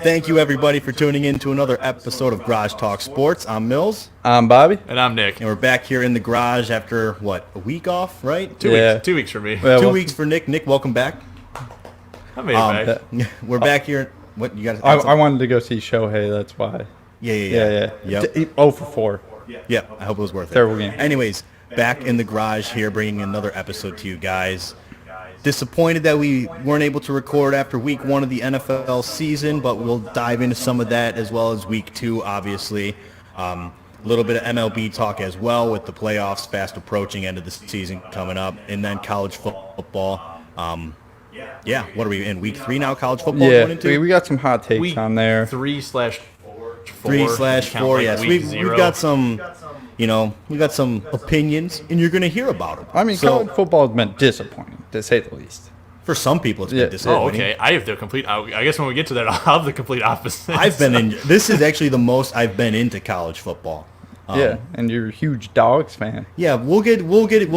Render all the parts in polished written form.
Thank you, everybody, for tuning in to another episode of Garage Talk Sports. I'm Mills. I'm Bobby. And I'm Nick. And we're back here in the garage after, what, a week off, right? 2 weeks. 2 weeks for me. Well, 2 weeks for Nick. Nick, welcome back. I made it back. We're back here. What, you got? I wanted to go see Shohei, that's why. Yeah. Yep. 0 for 4. Yeah, I hope it was worth it. Terrible game. Anyways, back in the garage here, bringing another episode to you guys. Disappointed that we weren't able to record after week 1 of the NFL season, but we'll dive into some of that as well as week 2, obviously. A little bit of MLB talk as well with the playoffs fast approaching, end of the season coming up, and then college football. Yeah, what are we in, week 3 now, college football going into? We got some hot takes Week on there. 3/4. 3/4, yes. We've got some, we got some opinions, and you're going to hear about them. I mean, college football has been disappointing, to say the least. For some people, it's been disappointing. Oh, okay. I have the complete. I guess when we get to that, I'll have the complete opposite. This is actually the most I've been into college football. And you're a huge Dogs fan. Yeah, we'll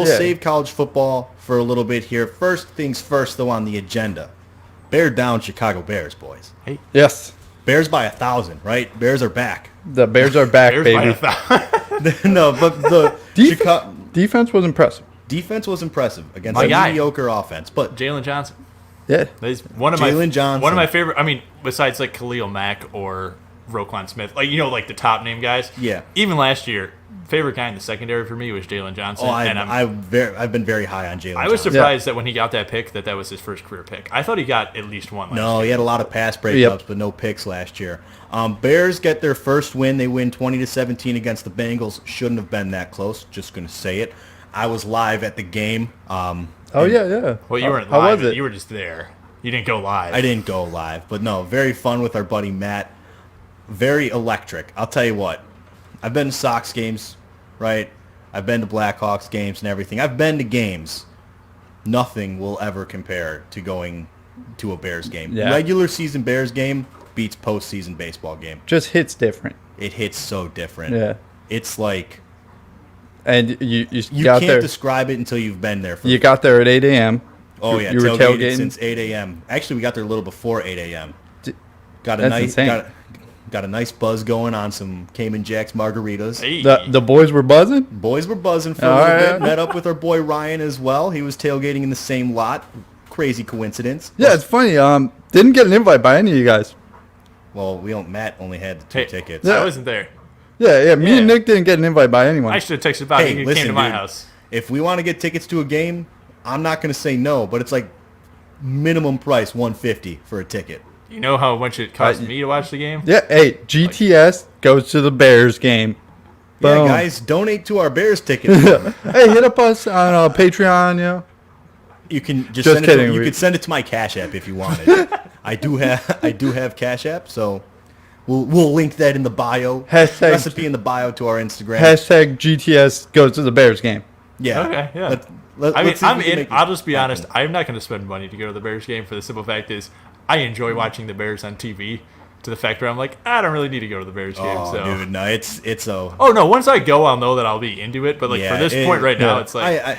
save college football for a little bit here. First things first, though, on the agenda. Bear down Chicago Bears, boys. Hey. Yes. Bears by 1,000, right? Bears are back. The Bears are back, Bears baby. No, but the defense was impressive. Defense was impressive against a mediocre offense. But Jaylen Johnson. Yeah. He's one of Johnson. One of my favorite. I mean, besides like Khalil Mack or Roquan Smith, like the top name guys. Yeah. Even last year, favorite guy in the secondary for me was Jaylen Johnson. I've been very high on Jaylen Johnson. I was surprised that when he got that pick, that was his first career pick. I thought he got at least one last year. No, he had a lot of pass breakups, but no picks last year. Bears get their first win. They win 20-17 against the Bengals. Shouldn't have been that close. Just going to say it. I was live at the game. Yeah. Well, you weren't how live. was it? You were just there. You didn't go live. I didn't go live, but no, very fun with our buddy Matt. Very electric. I'll tell you what. I've been to Sox games, right? I've been to Blackhawks games and everything. I've been to games. Nothing will ever compare to going to a Bears game. Yeah. Regular season Bears game beats postseason baseball game. Just hits different. It hits so different. Yeah. It's like and you can't describe it until you've been there. You got there at 8 a.m. Oh, yeah. You were tailgating since 8 a.m. Actually, we got there a little before 8 a.m. Got a nice buzz going on some Cayman Jacks margaritas. Hey. The boys were buzzing? Boys were buzzing for a little bit. Met up with our boy Ryan as well. He was tailgating in the same lot. Crazy coincidence. Yeah, it's funny. Didn't get an invite by any of you guys. Well, Matt only had the 2 tickets. I wasn't there. Yeah. Me and Nick didn't get an invite by anyone. I should have texted Bobby. He came to my house. If we want to get tickets to a game, I'm not going to say no, but it's like minimum price $150 for a ticket. You know how much it cost me to watch the game? Yeah, hey, GTS goes to the Bears game. Boom. Yeah, guys, donate to our Bears tickets. Hey, hit up us on Patreon, You can just send kidding. You could send it to my Cash App if you wanted. I do have Cash App, so we'll link that in the bio. Hashtag recipe in the bio to our Instagram. Hashtag GTS goes to the Bears game. Yeah. Okay. Yeah. I'm in. I'll just be honest. I'm not going to spend money to go to the Bears game for the simple fact is I enjoy watching the Bears on TV to the fact where I'm like, I don't really need to go to the Bears game. Oh, so. Dude, no, it's so. Oh no! Once I go, I'll know that I'll be into it. But for this point right now, it's like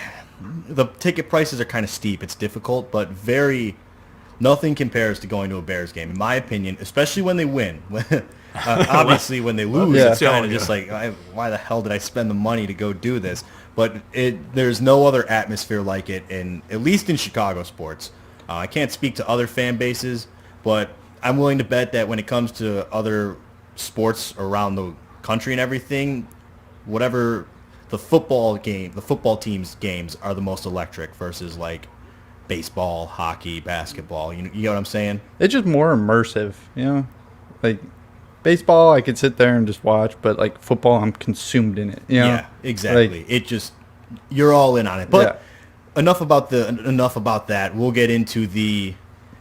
the ticket prices are kind of steep. It's difficult, but nothing compares to going to a Bears game, in my opinion. Especially when they win. Obviously, when they lose, it's kind of just like, why the hell did I spend the money to go do this? But there's no other atmosphere like it, at least in Chicago sports. I can't speak to other fan bases, but I'm willing to bet that when it comes to other sports around the country and everything, whatever the football team's games are the most electric versus like baseball, hockey, basketball. You know what I'm saying? It's just more immersive, Like baseball, I could sit there and just watch, but like football, I'm consumed in it. Yeah, exactly. You're all in on it. But enough about that. We'll get into the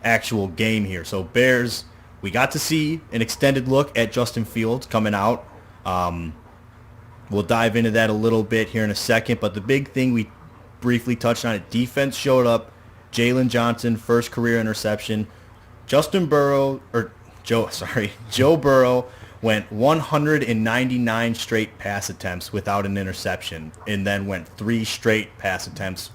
actual game here. So Bears, we got to see an extended look at Justin Fields coming out. We'll dive into that a little bit here in a second. But the big thing we briefly touched on it, defense showed up. Jaylen Johnson, first career interception. Joe Burrow went 199 straight pass attempts without an interception, and then went 3 straight pass attempts,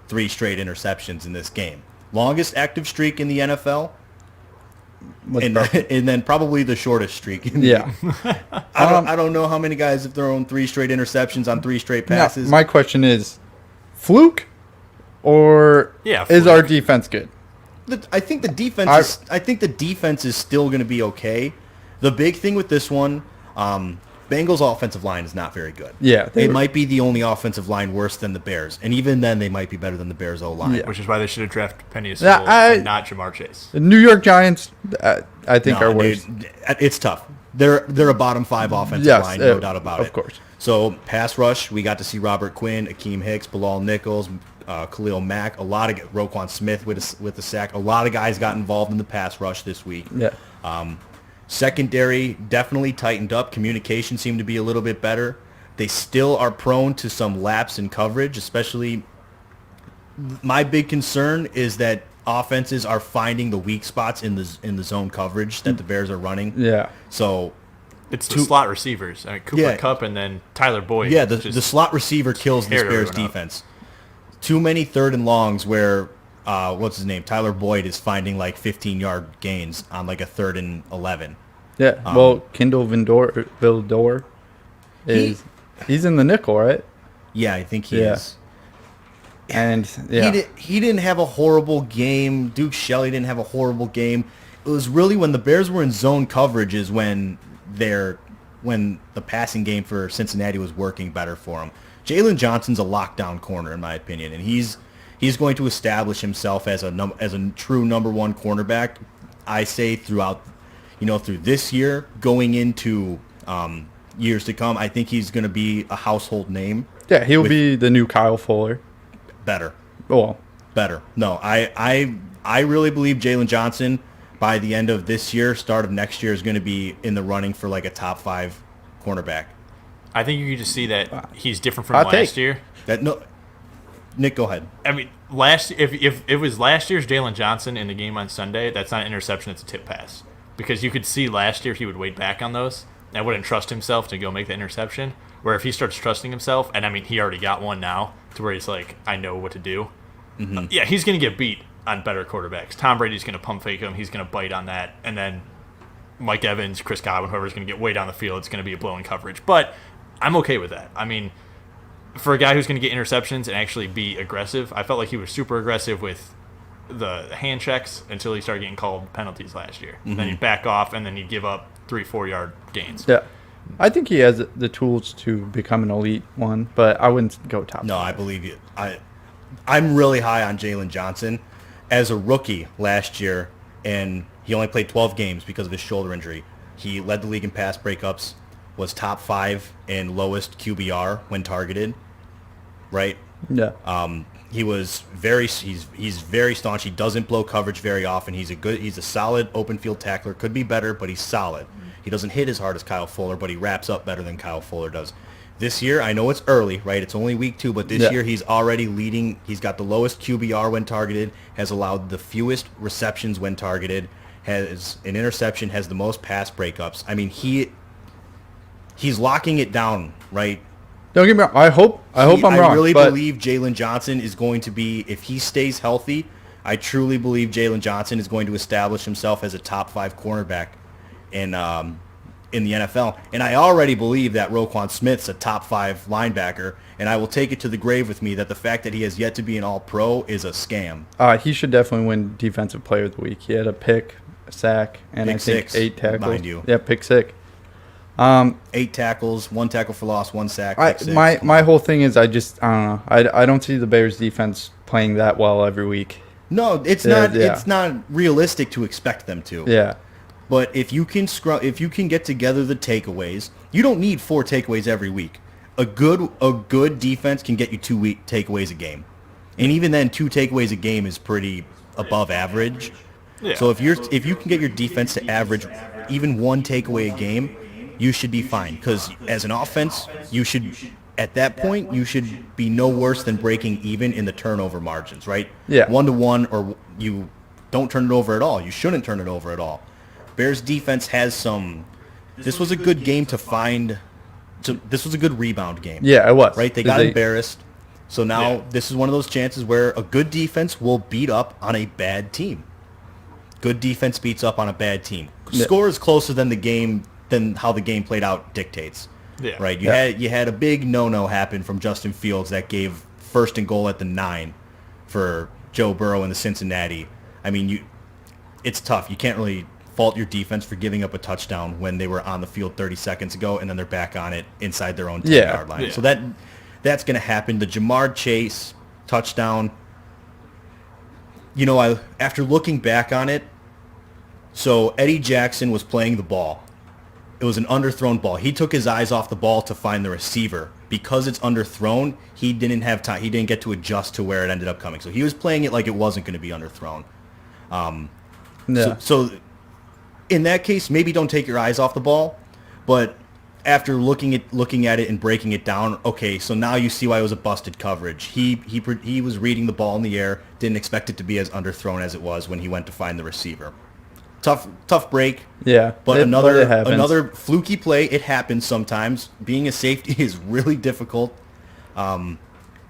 3 straight interceptions in this game. Longest active streak in the NFL. and then probably the shortest streak. Yeah. I don't know how many guys have thrown 3 straight interceptions on 3 straight passes. My question is, fluke, or is our defense good? I think the defense is still going to be okay. The big thing with this one, Bengals' offensive line is not very good. Yeah. They might be the only offensive line worse than the Bears. And even then, they might be better than the Bears' O-line. Yeah. Which is why they should have drafted Penny Sewell and not Jamar Chase. The New York Giants, I think, are worse. It's tough. They're a bottom 5 offensive line, no doubt about it. Of course. So, pass rush, we got to see Robert Quinn, Akeem Hicks, Bilal Nichols, Khalil Mack, a lot of Roquan Smith with the sack. A lot of guys got involved in the pass rush this week. Yeah. Secondary definitely tightened up. Communication seemed to be a little bit better. They still are prone to some lapse in coverage, especially. My big concern is that offenses are finding the weak spots in the zone coverage that the Bears are running. Yeah. So it's the slot receivers. I mean, Cooper Kupp and then Tyler Boyd. Yeah, the slot receiver kills this Bears defense. Too many 3rd and longs where what's his name? Tyler Boyd is finding like 15-yard gains on like a 3rd and 11. Yeah. Well, Kendall Vildor he's in the nickel, right? Yeah, I think he is. And he didn't have a horrible game. Duke Shelley didn't have a horrible game. It was really when the Bears were in zone coverage is when the passing game for Cincinnati was working better for them. Jaylen Johnson's a lockdown corner in my opinion, and he's going to establish himself as a true number 1 cornerback. I say through this year going into years to come, I think he's going to be a household name. Yeah, he'll be the new Kyle Fuller. Better. Well, better. No, I really believe Jaylen Johnson by the end of this year, start of next year, is going to be in the running for like a top 5 cornerback. I think you can just see that he's different from last year. Nick, go ahead. I mean, if it was last year's Jaylen Johnson in the game on Sunday, that's not an interception, it's a tip pass. Because you could see last year he would wait back on those and wouldn't trust himself to go make the interception. Where if he starts trusting himself, and I mean, he already got one now, to where he's like, I know what to do. Mm-hmm. He's going to get beat on better quarterbacks. Tom Brady's going to pump fake him. He's going to bite on that. And then Mike Evans, Chris Godwin, whoever's going to get way down the field, it's going to be a blown coverage. But I'm okay with that. I mean, for a guy who's going to get interceptions and actually be aggressive, I felt like he was super aggressive with the hand checks until he started getting called penalties last year. Mm-hmm. Then he'd back off, and then he'd give up 3-4 yard gains. Yeah. I think he has the tools to become an elite one, but I wouldn't go top. No, 5. I believe you. I'm really high on Jaylen Johnson. As a rookie last year, and he only played 12 games because of his shoulder injury, he led the league in pass breakups, was top 5 in lowest QBR when targeted, right? Yeah. He's very staunch. He doesn't blow coverage very often. He's a solid open field tackler. Could be better, but he's solid. He doesn't hit as hard as Kyle Fuller, but he wraps up better than Kyle Fuller does. This year, I know it's early, right? It's only week 2, but this year he's already leading. He's got the lowest QBR when targeted, has allowed the fewest receptions when targeted, has an interception, has the most pass breakups. I mean, he's locking it down, right? Don't get me wrong. I hope I'm wrong. I really believe Jaylen Johnson is going to be, if he stays healthy, I truly believe Jaylen Johnson is going to establish himself as a top 5 cornerback in the NFL. And I already believe that Roquan Smith's a top 5 linebacker, and I will take it to the grave with me that the fact that he has yet to be an all-pro is a scam. He should definitely win Defensive Player of the Week. He had a pick, a sack, and I think 8 tackles. Mind you. Yeah, pick 6. 8 tackles, 1 tackle for loss, 1 sack. My whole thing is I don't know. I don't see the Bears defense playing that well every week. No, it's not. Yeah. It's not realistic to expect them to. Yeah. But if you can get together the takeaways, you don't need 4 takeaways every week. A good defense can get you 2 takeaways a game, and even then, 2 takeaways a game is pretty above average. Yeah. So if you can get your defense to average even 1 takeaway a game, you should be fine. Because as an offense, at that point, you should be no worse than breaking even in the turnover margins, right? Yeah. 1-1, or you don't turn it over at all. You shouldn't turn it over at all. Bears defense has some. This was a good game to find. This was a good rebound game. Yeah, it was. Right? They got embarrassed. So now this is one of those chances where a good defense will beat up on a bad team. Good defense beats up on a bad team. Score is closer than how the game played out dictates. Yeah. Right. You had a big no happen from Justin Fields that gave 1st and goal at the 9 for Joe Burrow and the Cincinnati. I mean, it's tough. You can't really fault your defense for giving up a touchdown when they were on the field 30 seconds ago, and then they're back on it inside their own 10-yard line. Yeah. So that's going to happen. The Jamar Chase touchdown, after looking back on it, so Eddie Jackson was playing the ball. It was an underthrown ball. He took his eyes off the ball to find the receiver. Because it's underthrown, he didn't have time. He didn't get to adjust to where it ended up coming. So he was playing it like it wasn't going to be underthrown. So in that case, maybe don't take your eyes off the ball. But after looking at it and breaking it down, okay, so now you see why it was a busted coverage. He was reading the ball in the air, didn't expect it to be as underthrown as it was when he went to find the receiver. Tough break. Yeah, but another fluky play. It happens sometimes. Being a safety is really difficult. But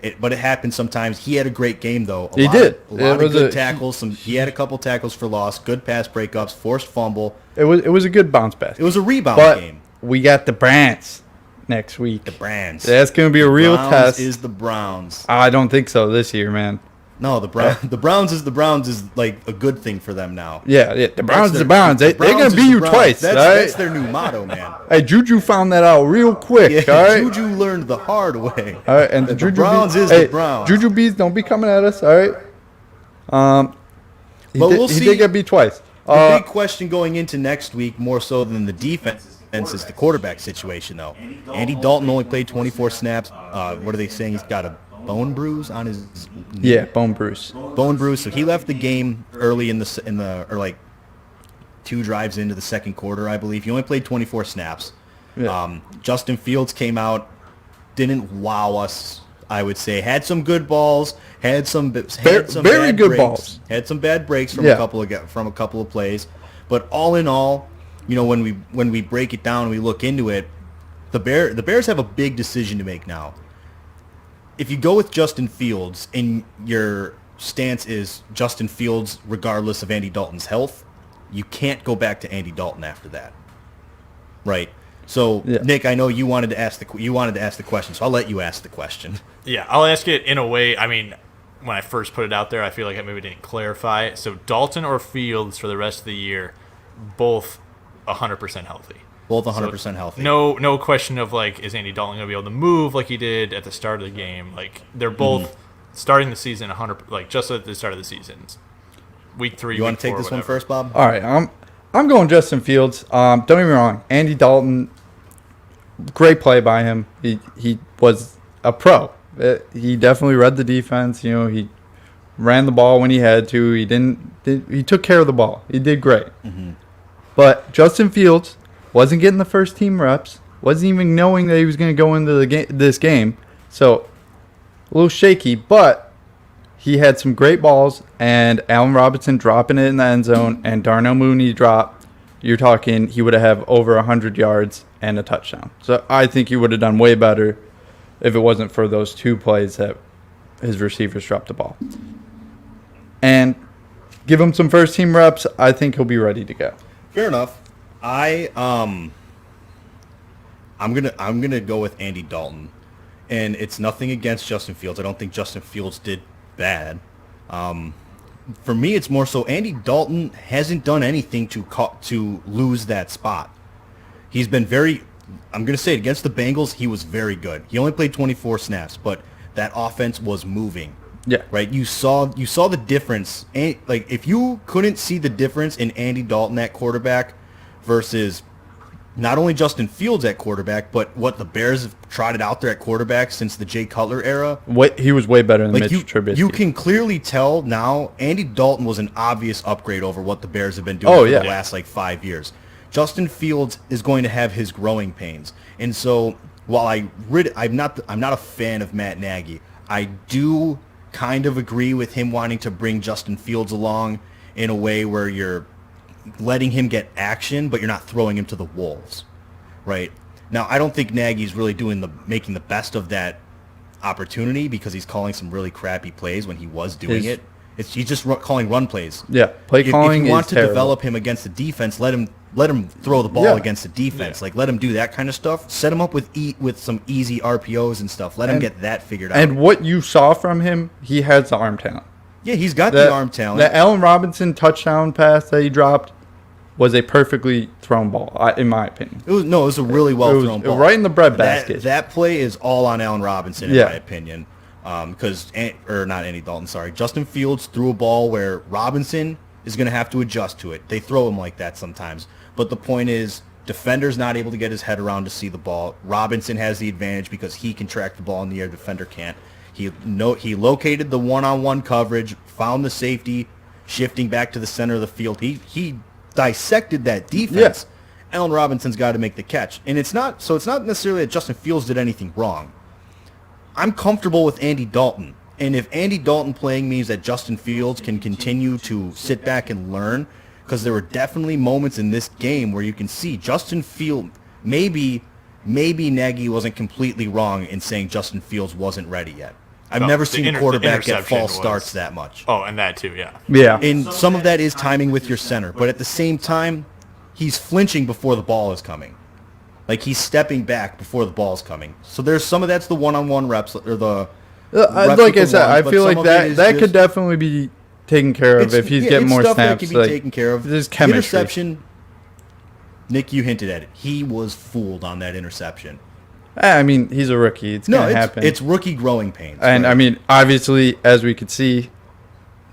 it happens sometimes. He had a great game though. A lot of good tackles. He had a couple tackles for loss. Good pass breakups. Forced fumble. It was a good bounce back. It was a rebound game. We got the Browns next week. The Browns. That's going to be a real test. Is the Browns. I don't think so this year, man. No, the Browns is like a good thing for them now. Yeah. The Browns is the Browns. They're going to beat you twice. That's their new motto, man. Hey, Juju found that out real quick. Yeah, all right? Juju learned the hard way. All right, and the Browns is the Browns. Juju bees don't be coming at us. All right. He did get beat twice. The big question going into next week, more so than the defense, is the quarterback situation, though. Andy Dalton only played 24 snaps. What are they saying? He's got a bone bruise on his knee. Yeah, bone bruise. Bone bruise. So he left the game early or like 2 drives into the second quarter, I believe. He only played 24 snaps. Yeah. Justin Fields came out, didn't wow us, I would say. Had some good balls, had some very good balls. Had some bad breaks from a couple of plays, but all in all, when we break it down and we look into it, the Bears have a big decision to make now. If you go with Justin Fields and your stance is Justin Fields regardless of Andy Dalton's health, you can't go back to Andy Dalton after that. Right. So, Nick, I know you wanted to ask the question, so I'll let you ask the question. Yeah, I'll ask it in a way, I mean, when I first put it out there, I feel like I maybe didn't clarify it. So, Dalton or Fields for the rest of the year, both 100% healthy. Both 100% healthy. No question of, like, is Andy Dalton going to be able to move like he did at the start of the game? Like, they're both starting the season 100, like, just at the start of the season. Week 3, You want to take this one first, Bob? All right, I'm going Justin Fields. Don't get me wrong. Andy Dalton, great play by him. He was a pro. He definitely read the defense. He ran the ball when he had to. He took care of the ball. He did great. Mm-hmm. But Justin Fields wasn't getting the first team reps. Wasn't even knowing that he was going to go into this game. So a little shaky, but he had some great balls, and Allen Robinson dropping it in the end zone, and Darnell Mooney drop. You're talking he would have over 100 yards and a touchdown. So I think he would have done way better if it wasn't for those 2 plays that his receivers dropped the ball. And give him some first team reps. I think he'll be ready to go. Fair enough. I'm gonna go with Andy Dalton, and it's nothing against Justin Fields. I don't think Justin Fields did bad. For me, it's more so Andy Dalton hasn't done anything to lose that spot. He's been I'm going to say it, against the Bengals, he was very good. He only played 24 snaps, but that offense was moving. Yeah. Right? You saw the difference. Like, if you couldn't see the difference in Andy Dalton at quarterback versus not only Justin Fields at quarterback, but what the Bears have trotted out there at quarterback since the Jay Cutler era. He was way better than Mitch Trubisky. You can clearly tell now Andy Dalton was an obvious upgrade over what the Bears have been doing for the last 5 years. Justin Fields is going to have his growing pains. And so while I'm not a fan of Matt Nagy, I do kind of agree with him wanting to bring Justin Fields along in a way where you're letting him get action, but you're not throwing him to the wolves, right? Now, I don't think Nagy's really making the best of that opportunity because he's calling some really crappy plays when he was doing it. He's just calling run plays. Yeah, play calling. If you want is to terrible. develop him against the defense, let him throw the ball against the defense. Yeah. Like let him do that kind of stuff. Set him up with some easy RPOs and stuff. Let him get that figured out. And what you saw from him, he has the arm talent. Yeah, he's got the arm talent. The Allen Robinson touchdown pass that he dropped was a perfectly thrown ball, in my opinion. It was a really well thrown ball. Right in the bread basket. That play is all on Allen Robinson, in my opinion. Not Andy Dalton, sorry. Justin Fields threw a ball where Robinson is going to have to adjust to it. They throw him like that sometimes. But the point is, defender's not able to get his head around to see the ball. Robinson has the advantage because he can track the ball in the air. Defender can't. He located the one-on-one coverage, found the safety, shifting back to the center of the field. He dissected that defense. Yeah. Allen Robinson's got to make the catch. And it's not necessarily that Justin Fields did anything wrong. I'm comfortable with Andy Dalton. And if Andy Dalton playing means that Justin Fields can continue to sit back and learn, because there were definitely moments in this game where you can see Justin Fields, maybe Nagy wasn't completely wrong in saying Justin Fields wasn't ready yet. I've never seen a quarterback get false starts that much. Oh, and that too, yeah. Yeah. And some of that is timing with your center. But at the same time, he's flinching before the ball is coming. Like he's stepping back before the ball is coming. So there's some of that's the one-on-one reps or the reps like I said, ones, I feel like that could definitely be taken care of if he's getting more stuff snaps. That can be taken care of. There's chemistry. Interception. Nick, you hinted at it. He was fooled on that interception. I mean, he's a rookie. It's going to happen. It's rookie growing pains. And, right? I mean, obviously, as we could see,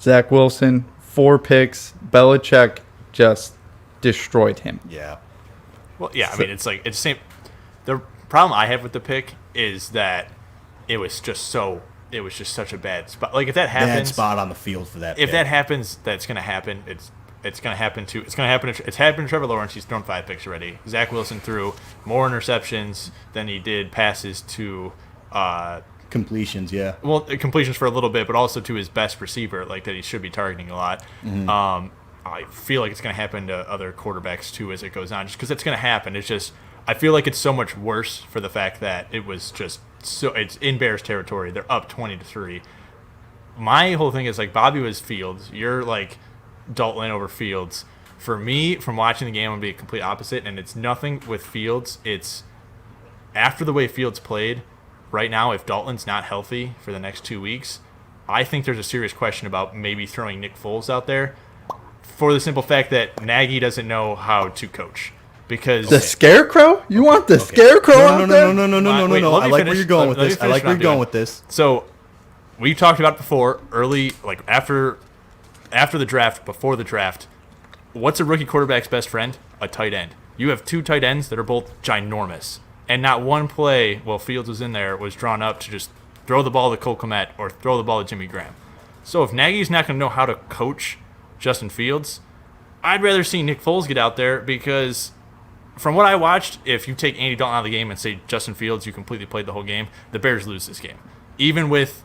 Zach Wilson, 4 picks. Belichick just destroyed him. Yeah. Well, yeah, I mean, it's the same. The problem I have with the pick is that it was just such a bad spot. Like, if that happens. Bad spot on the field for that. If that happens, that's going to happen. It's going to happen to. It's happened to Trevor Lawrence. He's thrown 5 picks already. Zach Wilson threw more interceptions than he did passes to. Completions, yeah. Well, completions for a little bit, but also to his best receiver, like that he should be targeting a lot. Mm-hmm. I feel like it's going to happen to other quarterbacks too as it goes on, just because it's going to happen. It's just I feel like it's so much worse for the fact that it was just it's in Bears territory. They're up 20-3. My whole thing is like Bobby was Fields. You're like Dalton over Fields. For me, from watching the game, I'm going to be a complete opposite, and it's nothing with Fields. It's after the way Fields played right now, if Dalton's not healthy for the next 2 weeks, I think there's a serious question about maybe throwing Nick Foles out there for the simple fact that Nagy doesn't know how to coach. Because the scarecrow? You want the scarecrow out there? No. I like where you're going with this. I like where you're going with this. So we talked about it before, early, like after the draft, before the draft. What's a rookie quarterback's best friend? A tight end. You have 2 tight ends that are both ginormous. And not one play while Fields was in there was drawn up to just throw the ball to Cole Kmet or throw the ball to Jimmy Graham. So if Nagy's not going to know how to coach Justin Fields, I'd rather see Nick Foles get out there because from what I watched, if you take Andy Dalton out of the game and say Justin Fields, you completely played the whole game, the Bears lose this game. Even with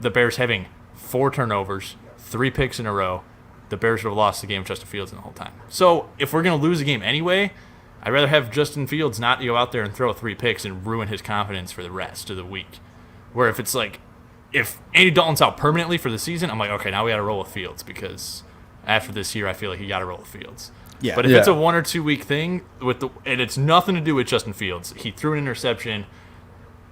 the Bears having 4 turnovers, 3 picks in a row, the Bears would have lost the game with Justin Fields in the whole time. So if we're going to lose a game anyway, I'd rather have Justin Fields not go out there and throw 3 picks and ruin his confidence for the rest of the week. Where if it's like, if Andy Dalton's out permanently for the season, I'm like, okay, now we got to roll with Fields because after this year, I feel like you got to roll with Fields. Yeah. But if it's a 1 or 2 week thing and it's nothing to do with Justin Fields, he threw an interception,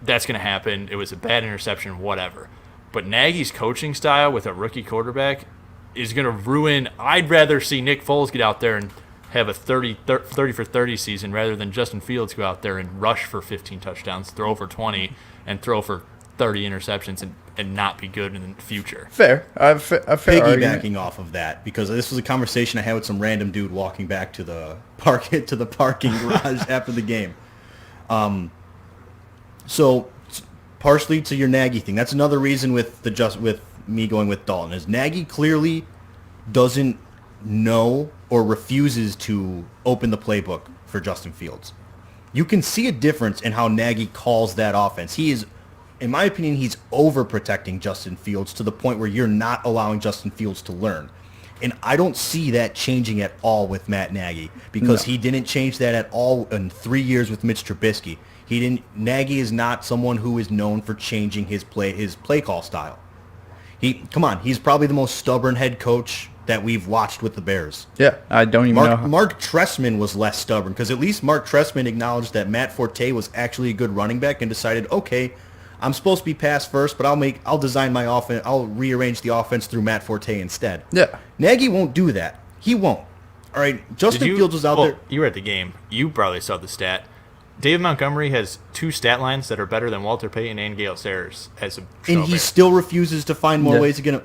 that's going to happen. It was a bad interception, whatever. But Nagy's coaching style with a rookie quarterback is going to ruin. I'd rather see Nick Foles get out there and have a 30 for 30 season rather than Justin Fields go out there and rush for 15 touchdowns, throw for 20, and throw for 30 interceptions and not be good in the future. Fair. A fair Piggybacking argument. off of that, because this was a conversation I had with some random dude walking back to the parking garage after the game. So partially to your Nagy thing, that's another reason with me going with Dalton is Nagy clearly doesn't know or refuses to open the playbook for Justin Fields. You can see a difference in how Nagy calls that offense. He is, in my opinion, he's overprotecting Justin Fields to the point where you're not allowing Justin Fields to learn. And I don't see that changing at all with Matt Nagy because he didn't change that at all in 3 years with Mitch Trubisky. Nagy is not someone who is known for changing his play call style. He's probably the most stubborn head coach that we've watched with the Bears. Yeah, I don't even know. Mark Trestman was less stubborn because at least Mark Trestman acknowledged that Matt Forte was actually a good running back and decided, okay, I'm supposed to be pass first, but I'll design my offense. I'll rearrange the offense through Matt Forte instead. Yeah. Nagy won't do that. He won't. All right, Justin Fields was out there. You were at the game. You probably saw the stat. David Montgomery has 2 stat lines that are better than Walter Payton and Gale Sayers as a and he still refuses to find more ways to get him.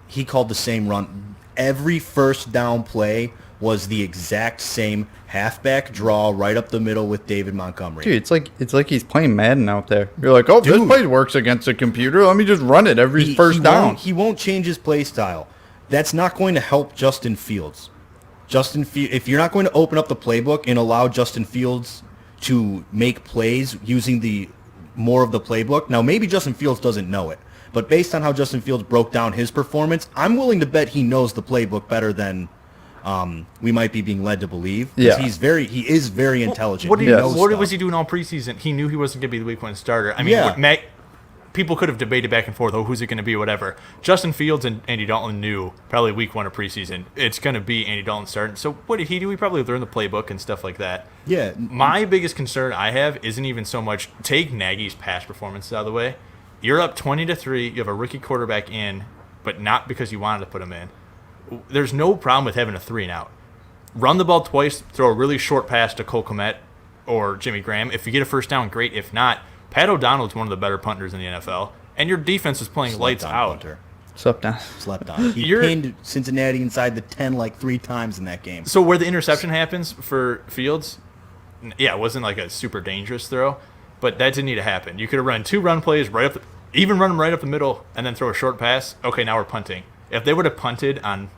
He called the same run. Every first down play was the exact same halfback draw right up the middle with David Montgomery. Dude, it's like he's playing Madden out there. You're like, oh, this play works against a computer. Let me just run it every first down. He won't change his play style. That's not going to help Justin Fields. If you're not going to open up the playbook and allow Justin Fields to make plays using more of the playbook, now maybe Justin Fields doesn't know it, but based on how Justin Fields broke down his performance, I'm willing to bet he knows the playbook better than we might be being led to believe. Yeah, he is very intelligent. What was he doing all preseason? He knew he wasn't going to be the week 1 starter. I mean, people could have debated back and forth, who's it going to be, whatever. Justin Fields and Andy Dalton knew probably week 1 of preseason it's going to be Andy Dalton starting. So what did he do? He probably learned the playbook and stuff like that. Yeah. My biggest concern I have isn't even so much take Nagy's past performances out of the way. You're up 20-3. You have a rookie quarterback in, but not because you wanted to put him in. There's no problem with having a 3 and out. Run the ball twice, throw a really short pass to Cole Kmet or Jimmy Graham. If you get a first down, great. If not, Pat O'Donnell's one of the better punters in the NFL, and your defense is playing lights out. Slept on. He pinned Cincinnati inside the 10 like 3 times in that game. So where the interception happens for Fields, it wasn't like a super dangerous throw, but that didn't need to happen. You could have run 2 run plays run them right up the middle, and then throw a short pass. Okay, now we're punting. If they would have punted on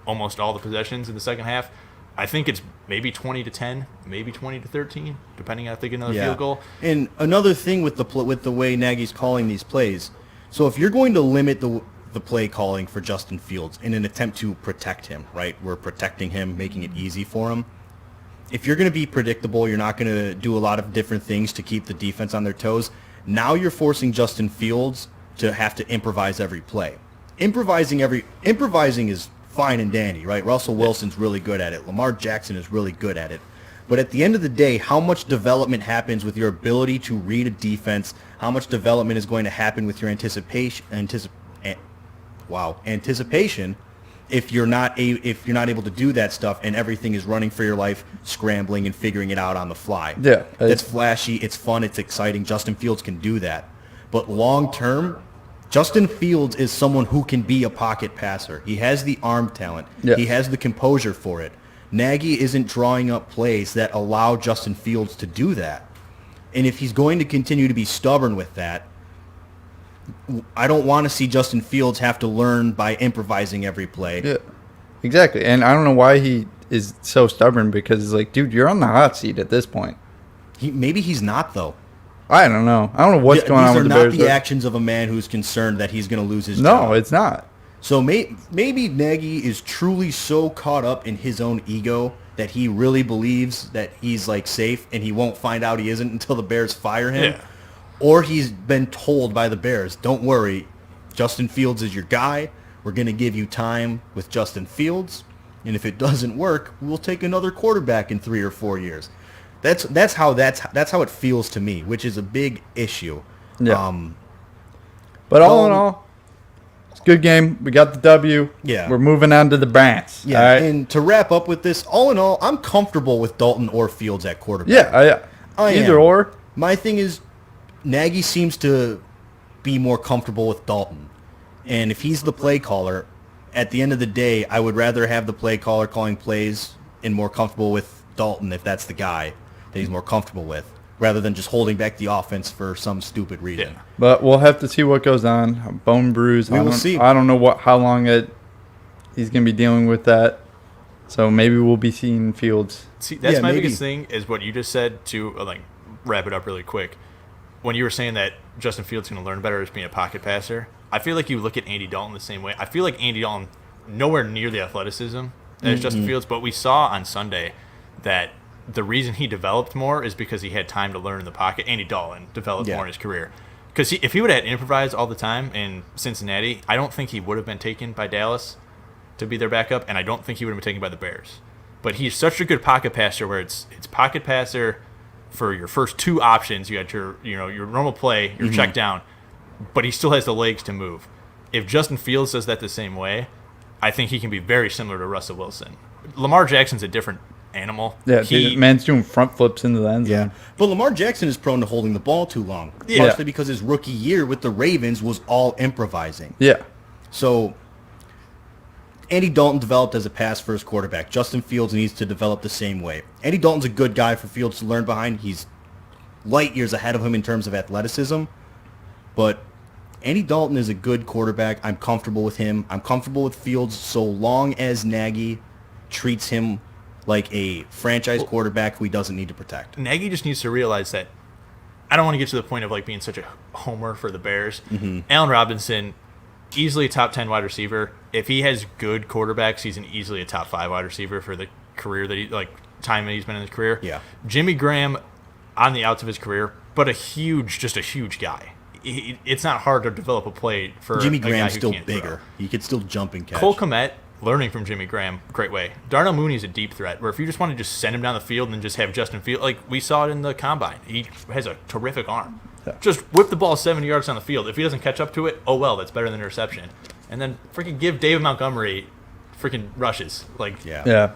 almost all the possessions in the second half, I think it's maybe 20-10, maybe 20-13, depending on if they get another field goal. And another thing with the way Nagy's calling these plays, so if you're going to limit the play calling for Justin Fields in an attempt to protect him, right? We're protecting him, making it easy for him. If you're going to be predictable, you're not going to do a lot of different things to keep the defense on their toes. Now you're forcing Justin Fields to have to improvise every play. Improvising is fine and dandy, right? Russell Wilson's really good at it. Lamar Jackson is really good at it. But at the end of the day, how much development happens with your ability to read a defense? How much development is going to happen with your anticipation if you're not able to do that stuff and everything is running for your life, scrambling and figuring it out on the fly? Yeah, it's flashy, it's fun, it's exciting. Justin Fields can do that. But long term, Justin Fields is someone who can be a pocket passer. He has the arm talent. Yeah. He has the composure for it. Nagy isn't drawing up plays that allow Justin Fields to do that. And if he's going to continue to be stubborn with that, I don't want to see Justin Fields have to learn by improvising every play. Yeah, exactly. And I don't know why he is so stubborn, because it's like, dude, you're on the hot seat at this point. Maybe he's not, though. I don't know. I don't know what's going on with the Bears. These are not the actions of a man who's concerned that he's going to lose his job. No, it's not. So maybe Nagy is truly so caught up in his own ego that he really believes that he's like safe, and he won't find out he isn't until the Bears fire him. Yeah. Or he's been told by the Bears, don't worry, Justin Fields is your guy. We're going to give you time with Justin Fields, and if it doesn't work, we'll take another quarterback in 3 or 4 years. That's how it feels to me, which is a big issue. Yeah. But all in all, it's a good game. We got the W. Yeah. We're moving on to the Brants. Yeah. Right? And to wrap up with this, all in all, I'm comfortable with Dalton or Fields at quarterback. Yeah. Either or. My thing is, Nagy seems to be more comfortable with Dalton. And if he's the play caller, at the end of the day, I would rather have the play caller calling plays and more comfortable with Dalton if that's the guy that he's more comfortable with, rather than just holding back the offense for some stupid reason. Yeah. But we'll have to see what goes on. Bone bruise. We will see. I don't know how long he's going to be dealing with that. So maybe we'll be seeing Fields. See, that's my biggest thing is what you just said to wrap it up really quick. When you were saying that Justin Fields is going to learn better as being a pocket passer, I feel like you look at Andy Dalton the same way. I feel like Andy Dalton, nowhere near the athleticism as Justin Fields, but we saw on Sunday that the reason he developed more is because he had time to learn in the pocket. Andy Dalton developed more in his career. Because if he would have improvised all the time in Cincinnati, I don't think he would have been taken by Dallas to be their backup, and I don't think he would have been taken by the Bears. But he's such a good pocket passer where it's pocket passer for your first two options. You got your normal play, your check down, but he still has the legs to move. If Justin Fields does that the same way, I think he can be very similar to Russell Wilson. Lamar Jackson's a different animal. Yeah, man's doing front flips into the end zone. Yeah, but Lamar Jackson is prone to holding the ball too long, partially because his rookie year with the Ravens was all improvising. Yeah. So Andy Dalton developed as a pass-first quarterback. Justin Fields needs to develop the same way. Andy Dalton's a good guy for Fields to learn behind. He's light years ahead of him in terms of athleticism, but Andy Dalton is a good quarterback. I'm comfortable with him. I'm comfortable with Fields so long as Nagy treats him like a franchise quarterback who he doesn't need to protect. Nagy just needs to realize that I don't want to get to the point of like being such a homer for the Bears. Allen Robinson, easily a top 10 wide receiver. If he has good quarterbacks, he's easily a top 5 wide receiver for the career that time that he's been in his career. Yeah. Jimmy Graham on the outs of his career, but a huge guy. It's not hard to develop a play for Jimmy a guy Graham's who still can't bigger. throw. He could still jump and catch. Cole Kmet, learning from Jimmy Graham, great way. Darnell Mooney's a deep threat, where if you just want to just send him down the field and then just have Justin Fields, like we saw it in the combine, he has a terrific arm. Yeah. Just whip the ball 70 yards down the field. If he doesn't catch up to it, oh well, that's better than an interception. And then freaking give David Montgomery freaking rushes. Yeah.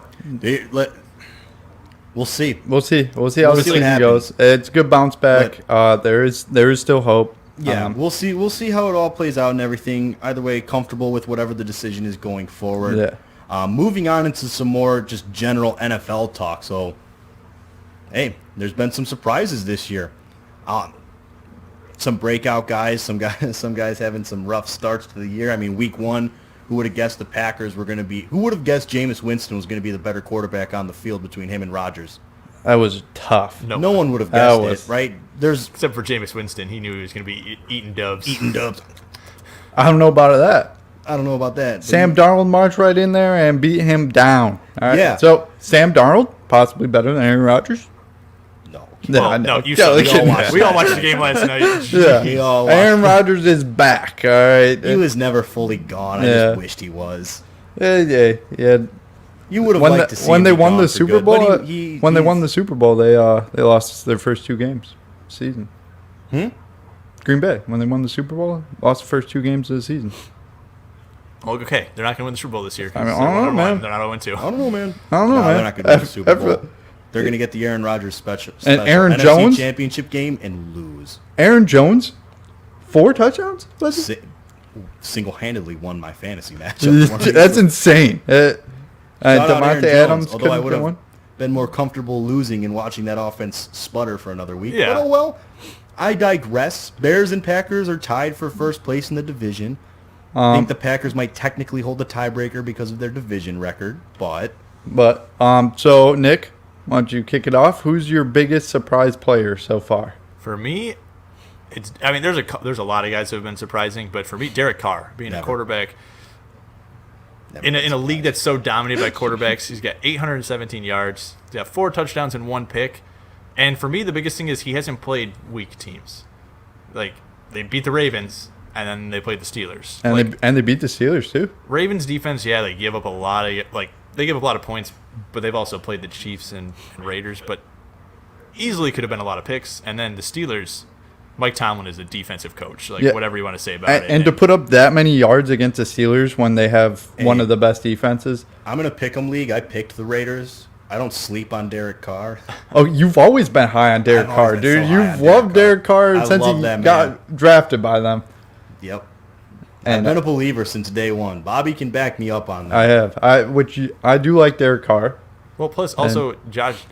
We'll see. We'll see how the season goes. It's a good bounce back. There is still hope. Yeah, we'll see. We'll see how it all plays out and everything. Either way, comfortable with whatever the decision is going forward. Yeah. Moving on into some more just general NFL talk. So, hey, there's been some surprises this year. Some breakout guys. Some guys having some rough starts to the year. I mean, week 1, who would have guessed the Packers were going to be? Who would have guessed Jameis Winston was going to be the better quarterback on the field between him and Rodgers? That was tough. No one would have guessed it, right? Except for Jameis Winston. He knew he was going to be eating dubs. I don't know about that. I don't know about that. Sam Darnold marched right in there and beat him down. All right? Yeah. So, Sam Darnold, possibly better than Aaron Rodgers? No. No, you saw we all watched the game last night. Yeah. Aaron Rodgers is back, all right? He was never fully gone. I just wished he was. Yeah. You would have liked to see when him they be won gone the for Super good, Bowl. but When they won the Super Bowl, they lost their first 2 games of the season. Green Bay, when they won the Super Bowl, lost the first 2 games of the season. Okay, they're not going to win the Super Bowl this year. I don't know, man. They're not 0-2. I don't know, man. Man. They're not going to win the Super Bowl. They're going to get the Aaron Rodgers special and Aaron NFC Jones championship game and lose. Aaron Jones, 4 touchdowns. Single-handedly won my fantasy matchup. That's insane. Shout out Devontae Aaron Adams Jones, although I couldn't would get have one. been more comfortable losing and watching that offense sputter for another week. Yeah. But oh well. I digress. Bears and Packers are tied for first place in the division. I think the Packers might technically hold the tiebreaker because of their division record, but so Nick, why don't you kick it off? Who's your biggest surprise player so far? For me, there's a lot of guys who have been surprising, but for me, Derek Carr being a quarterback in a league that's so dominated by quarterbacks, he's got 817 yards, he's got 4 touchdowns and 1 pick, and for me, the biggest thing is he hasn't played weak teams. Like they beat the Ravens. And then they played the Steelers. And they beat the Steelers too. Ravens defense, they give up a lot of points, but they've also played the Chiefs and Raiders, but easily could have been a lot of picks. And then the Steelers, Mike Tomlin is a defensive coach, whatever you want to say about it. And to put up that many yards against the Steelers when they have one of the best defenses. I'm in a pick'em league. I picked the Raiders. I don't sleep on Derek Carr. Oh, you've always been high on Derek Carr, dude. You've loved Derek Carr since he got drafted by them. Yep. I've been a believer since day one. Bobby can back me up on that. I have. I do like Derek Carr. Well, plus also Josh,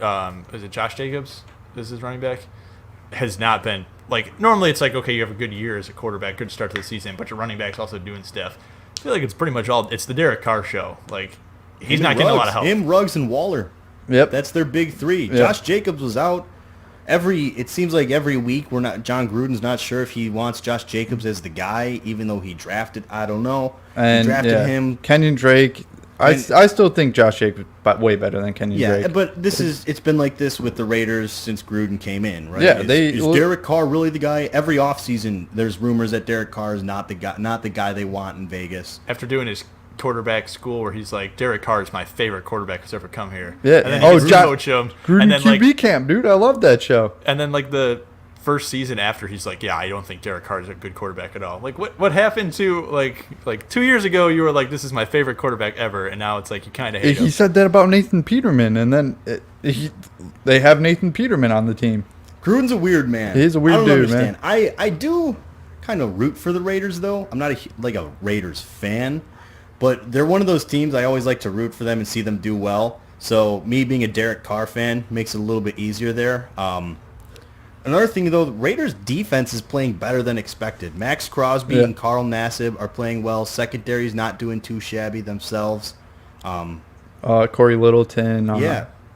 is it Josh Jacobs? Is his running back? Has not been normally it's okay, you have a good year as a quarterback, good start to the season, but your running back's also doing stuff. I feel like it's pretty much it's the Derek Carr show. He's not getting a lot of help. Him, Ruggs, and Waller. Yep. That's their big 3. Yep. Josh Jacobs was out. It seems like every week John Gruden's not sure if he wants Josh Jacobs as the guy, even though he drafted, I don't know. And he drafted him. Kenyon Drake, I still think Josh Jacobs way better than Kenyon Drake. Yeah, but it's been like this with the Raiders since Gruden came in, right? Yeah, is Derek Carr really the guy? Every offseason, there's rumors that Derek Carr is not the guy they want in Vegas. After doing his quarterback school where he's like, Derek Carr is my favorite quarterback who's ever come here. Yeah. And then coach him. Gruden and then, QB camp, dude. I love that show. And then like the first season after, he's like, yeah, I don't think Derek Carr is a good quarterback at all. Like what happened to like 2 years ago you were like, this is my favorite quarterback ever, and now it's like you kind of hate him. He said that about Nathan Peterman, and then they have Nathan Peterman on the team. Gruden's a weird man. He's a weird dude, man. I do kind of root for the Raiders, though. I'm not a Raiders fan, but they're one of those teams I always like to root for them and see them do well. So me being a Derek Carr fan makes it a little bit easier there. Another thing, though, the Raiders' defense is playing better than expected. Max Crosby and Carl Nassib are playing well. Secondary's not doing too shabby themselves. Corey Littleton.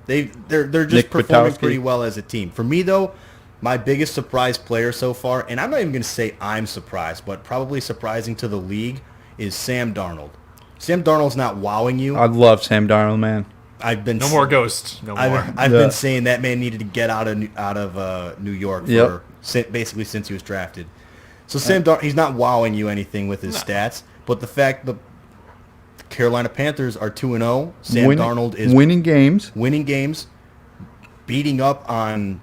They're just performing pretty well as a team. For me, though, my biggest surprise player so far, and I'm not even going to say I'm surprised, but probably surprising to the league, is Sam Darnold. Sam Darnold's not wowing you. I love Sam Darnold, man. No more ghosts. No more. I've been saying that man needed to get out of New York for basically since he was drafted. So Sam Darnold, he's not wowing you anything with his stats, but the fact the Carolina Panthers are 2-0, Sam Darnold is winning games, beating up on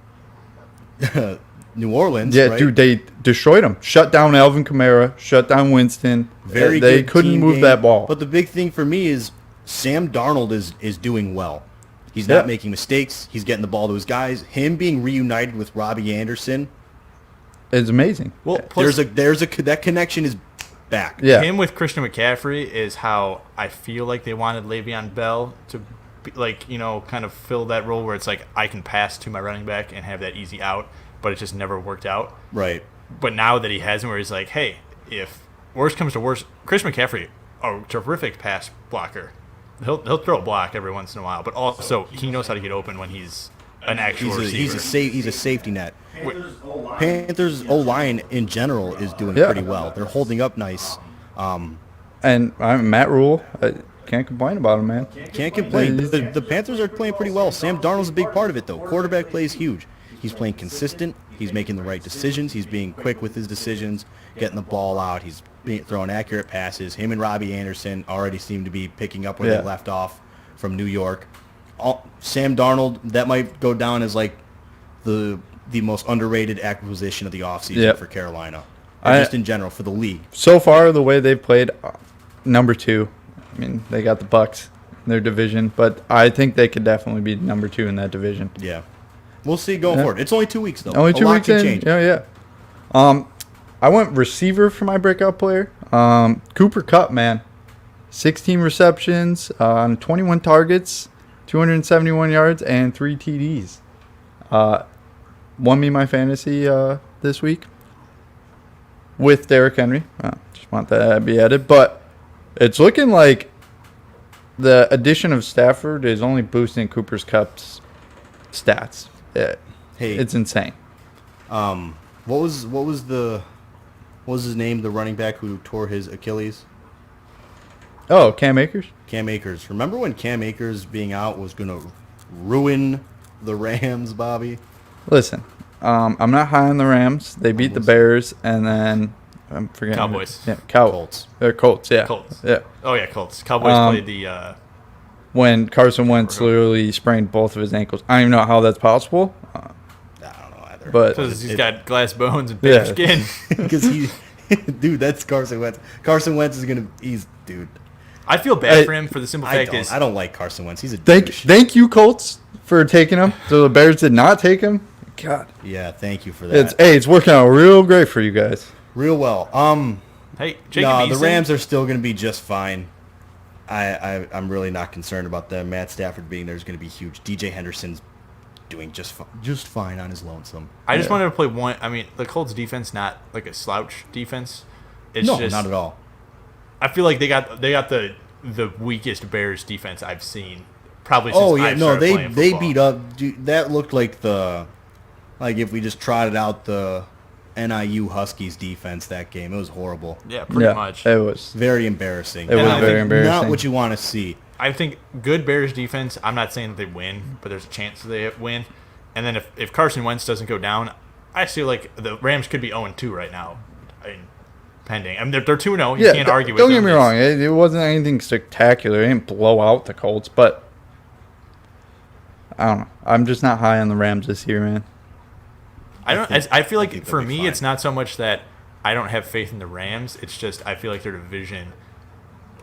New Orleans. Yeah, right? dude, they destroyed them. Shut down Alvin Kamara. Shut down Winston. They couldn't move that ball. But the big thing for me is Sam Darnold is doing well. He's not making mistakes. He's getting the ball to his guys. Him being reunited with Robbie Anderson, it's amazing. Well, plus, that connection is back. Yeah. Him with Christian McCaffrey is how I feel like they wanted Le'Veon Bell to be, kind of fill that role where it's like I can pass to my running back and have that easy out, but it just never worked out. Right. But now that he has him where he's like, hey, if worst comes to worst, Chris McCaffrey, a terrific pass blocker. He'll throw a block every once in a while, but also he knows how to get open when he's an actual receiver. He's a safety net. Panthers O-line in general is doing pretty well. They're holding up nice. And Matt Rule, can't complain about him, man. Can't complain. The Panthers are playing pretty well. Sam Darnold's a big part of it, though. Quarterback play is huge. He's playing consistent. He's making the right decisions. He's being quick with his decisions, getting the ball out. He's throwing accurate passes. Him and Robbie Anderson already seem to be picking up where they left off from New York. Sam Darnold, that might go down as like the most underrated acquisition of the offseason for Carolina. Just in general for the league. So far, the way they've played, number 2. I mean, they got the Bucs in their division, but I think they could definitely be number 2 in that division. Yeah. We'll see going forward. It's only 2 weeks, though. Only 2 weeks in. Change. Yeah. I went receiver for my breakout player. Cooper Kupp, man. 16 receptions on 21 targets, 271 yards, and 3 TDs. Won me my fantasy this week with Derrick Henry. Just want that to be added. But it's looking like the addition of Stafford is only boosting Cooper Kupp's stats. It's insane. What was his name? The running back who tore his Achilles? Oh, Cam Akers? Cam Akers. Remember when Cam Akers being out was going to ruin the Rams, Bobby? Listen, I'm not high on the Rams. They beat the Bears, and then I'm forgetting. Cowboys. Yeah, Colts. They're Colts, yeah. Colts. Yeah. Oh, yeah, Colts. Cowboys played the... when Carson Wentz literally sprained both of his ankles. I don't even know how that's possible. I don't know either. But because he's got glass bones and thick skin. Because dude, that's Carson Wentz. Carson Wentz is dude. I feel bad for him for the simple fact I don't like Carson Wentz. He's a douche. Thank you, Colts, for taking him. So the Bears did not take him. God. Yeah, thank you for that. It's working out real great for you guys. Real well. Hey, Jacob the Rams are still going to be just fine. I'm really not concerned about them. Matt Stafford being there is going to be huge. DJ Henderson's doing just fine on his lonesome. I just wanted to play one. I mean, the Colts defense not like a slouch defense. It's no, just, not at all. I feel like they got the weakest Bears defense I've seen probably since I've started playing football. They beat up. Dude, that looked like if we just trotted out the NIU Huskies defense that game. It was horrible. Yeah, pretty much. It was very embarrassing. It was very embarrassing. Not what you want to see. I think good Bears defense. I'm not saying that they win, but there's a chance that they win. And then if Carson Wentz doesn't go down, I feel like the Rams could be 0-2 right now. I mean, pending. I mean, they're 2-0. You can't argue with them. Don't get me wrong. It wasn't anything spectacular. They didn't blow out the Colts, but I don't know. I'm just not high on the Rams this year, man. I feel like for me, it's not so much that I don't have faith in the Rams. It's just I feel like their division.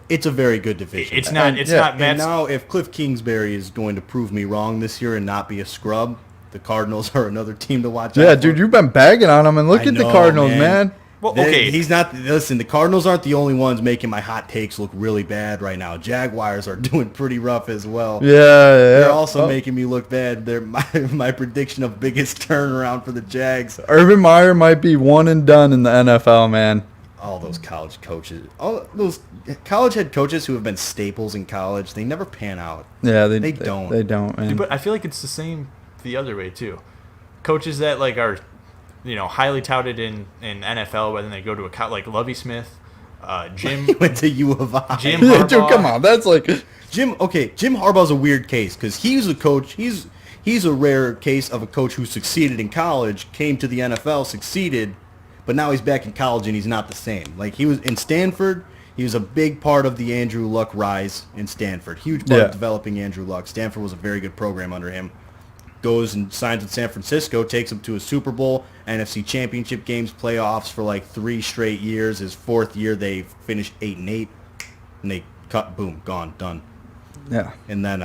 It's a very good division. It's not. And now, if Cliff Kingsbury is going to prove me wrong this year and not be a scrub, the Cardinals are another team to watch out Yeah, for. dude, you've been bagging on them, and look at the Cardinals, man. Well, okay. He's not. Listen, the Cardinals aren't the only ones making my hot takes look really bad right now. Jaguars are doing pretty rough as well. Yeah. They're also making me look bad. They're my prediction of biggest turnaround for the Jags. Urban Meyer might be one and done in the NFL, man. All those college coaches, all those college head coaches who have been staples in college, they never pan out. Yeah, they don't. They don't, man. Dude, but I feel like it's the same the other way too. Coaches that like are, highly touted in NFL, but then they go to like Lovie Smith, Jim. He went to U of I. Jim Harbaugh. Dude, come on, that's like Jim. Okay, Jim Harbaugh's a weird case because he's a coach. He's a rare case of a coach who succeeded in college, came to the NFL, succeeded. But now he's back in college and he's not the same. Like he was in Stanford, he was a big part of the Andrew Luck rise in Stanford. Huge part of developing Andrew Luck. Stanford was a very good program under him. Goes and signs with San Francisco, takes him to a Super Bowl, NFC Championship games, playoffs for like 3 straight years. His 4th year, they finished 8-8, and they cut, boom, gone, done. Yeah. And then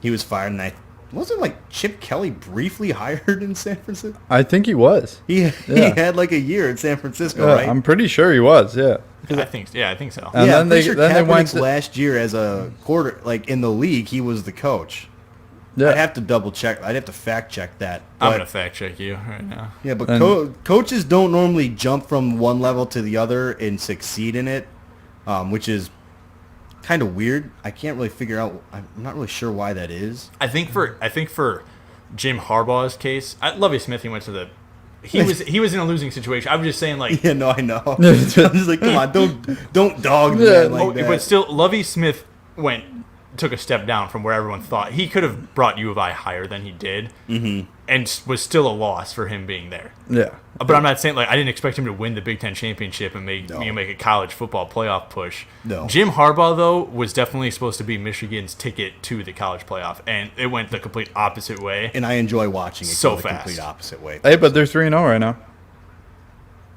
he was fired, and wasn't like Chip Kelly briefly hired in San Francisco? I think he was. He had like a year in San Francisco, right? I'm pretty sure he was. Yeah. I think so. And then they went last year as a quarter, like in the league, he was the coach. Yeah. I'd have to double check. I'd have to fact check that. I'm gonna fact check you right now. Yeah, but coaches don't normally jump from one level to the other and succeed in it, which is kind of weird. I can't really figure out. I'm not really sure why that is. I think for Jim Harbaugh's case, Lovie Smith, he went to the. He was in a losing situation. I was just saying, like. Yeah, no, I know. I'm just like, come on, don't dog the man like that. But still, Lovie Smith took a step down from where everyone thought he could have brought U of I higher than he did, and was still a loss for him being there. Yeah. But I'm not saying like I didn't expect him to win the Big Ten championship and make a college football playoff push. No. Jim Harbaugh though was definitely supposed to be Michigan's ticket to the college playoff, and it went the complete opposite way. And I enjoy watching it so go the fast. complete opposite way. Hey, but they're 3-0 right now.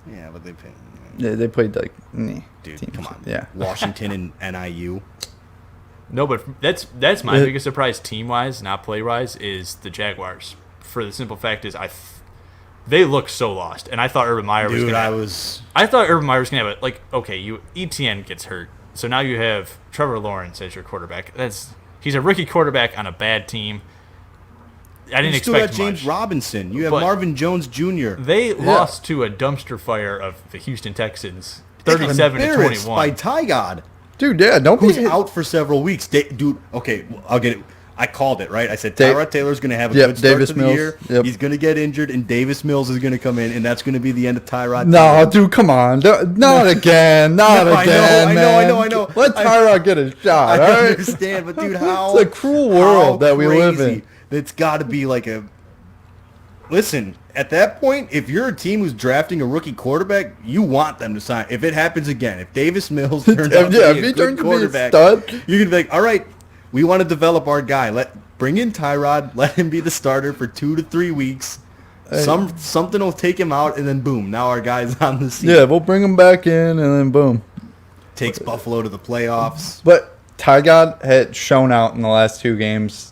Yeah, but They played like dude, come on. Yeah. Washington and NIU. No, but that's my biggest surprise team-wise, not play-wise, is the Jaguars. For the simple fact is they look so lost, and I thought Urban Meyer was going to... I thought Urban Meyer was going to have it. Like, okay, ETN gets hurt, so now you have Trevor Lawrence as your quarterback. He's a rookie quarterback on a bad team. I didn't expect much. You still got James Robinson. You have Marvin Jones Jr. They lost to a dumpster fire of the Houston Texans, 37-21. By Tygod. Dude, yeah, who's out for several weeks. Dude, okay, I'll get it. I called it, right? I said Tyrod Taylor's going to have a good start to the year. Yep. He's going to get injured, and Davis Mills is going to come in, and that's going to be the end of Tyrod. No, dude, come on. Not again. Not again, I know. Let Tyrod get a shot, all right? I understand, but dude, how... It's a cruel world that we live in. It's got to be like a... Listen, at that point, if you're a team who's drafting a rookie quarterback, you want them to sign. If it happens again, if Davis Mills turns out to be a good quarterback, you're going to be like, all right, we want to develop our guy. Bring in Tyrod. Let him be the starter for 2 to 3 weeks. Something will take him out, and then boom, now our guy's on the scene. Yeah, we'll bring him back in, and then boom. Takes Buffalo to the playoffs. But Tygod had shown out in the last 2 games.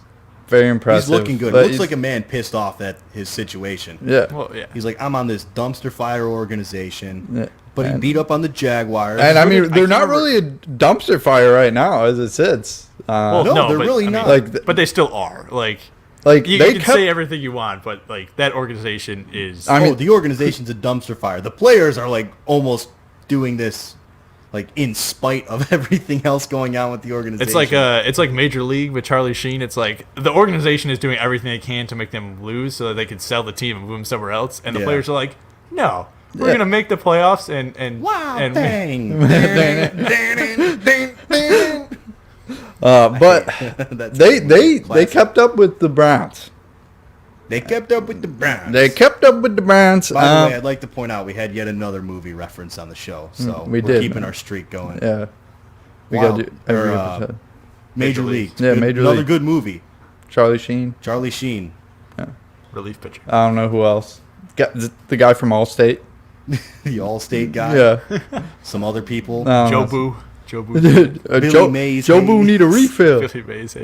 Very impressive. He's looking good. Looks like a man pissed off at his situation. Yeah. Well, yeah. He's like, I'm on this dumpster fire organization. Yeah. But he beat up on the Jaguars. And I mean, they're not really a dumpster fire right now as it sits. No, they're really not. But they still are. Like you can say everything you want, but like that organization is. The organization's a dumpster fire. The players are like almost doing this, like in spite of everything else going on with the organization. It's like Major League with Charlie Sheen. It's like the organization is doing everything they can to make them lose so that they can sell the team and move them somewhere else. And the players are like, no. We're gonna make the playoffs and wow, and bang. But they kept up with the Browns. They kept up with the Browns. They kept up with the Browns. By the way, I'd like to point out we had yet another movie reference on the show, so we're keeping our streak going. Yeah, we got to do every episode. Major League. Yeah, Major League. Another good movie. Charlie Sheen. Yeah. Relief pitcher. I don't know who else. The guy from Allstate. The Allstate guy. Yeah. Some other people. Joe Boo. Billy Mays. Joe Boo need a refill. Billy Mays.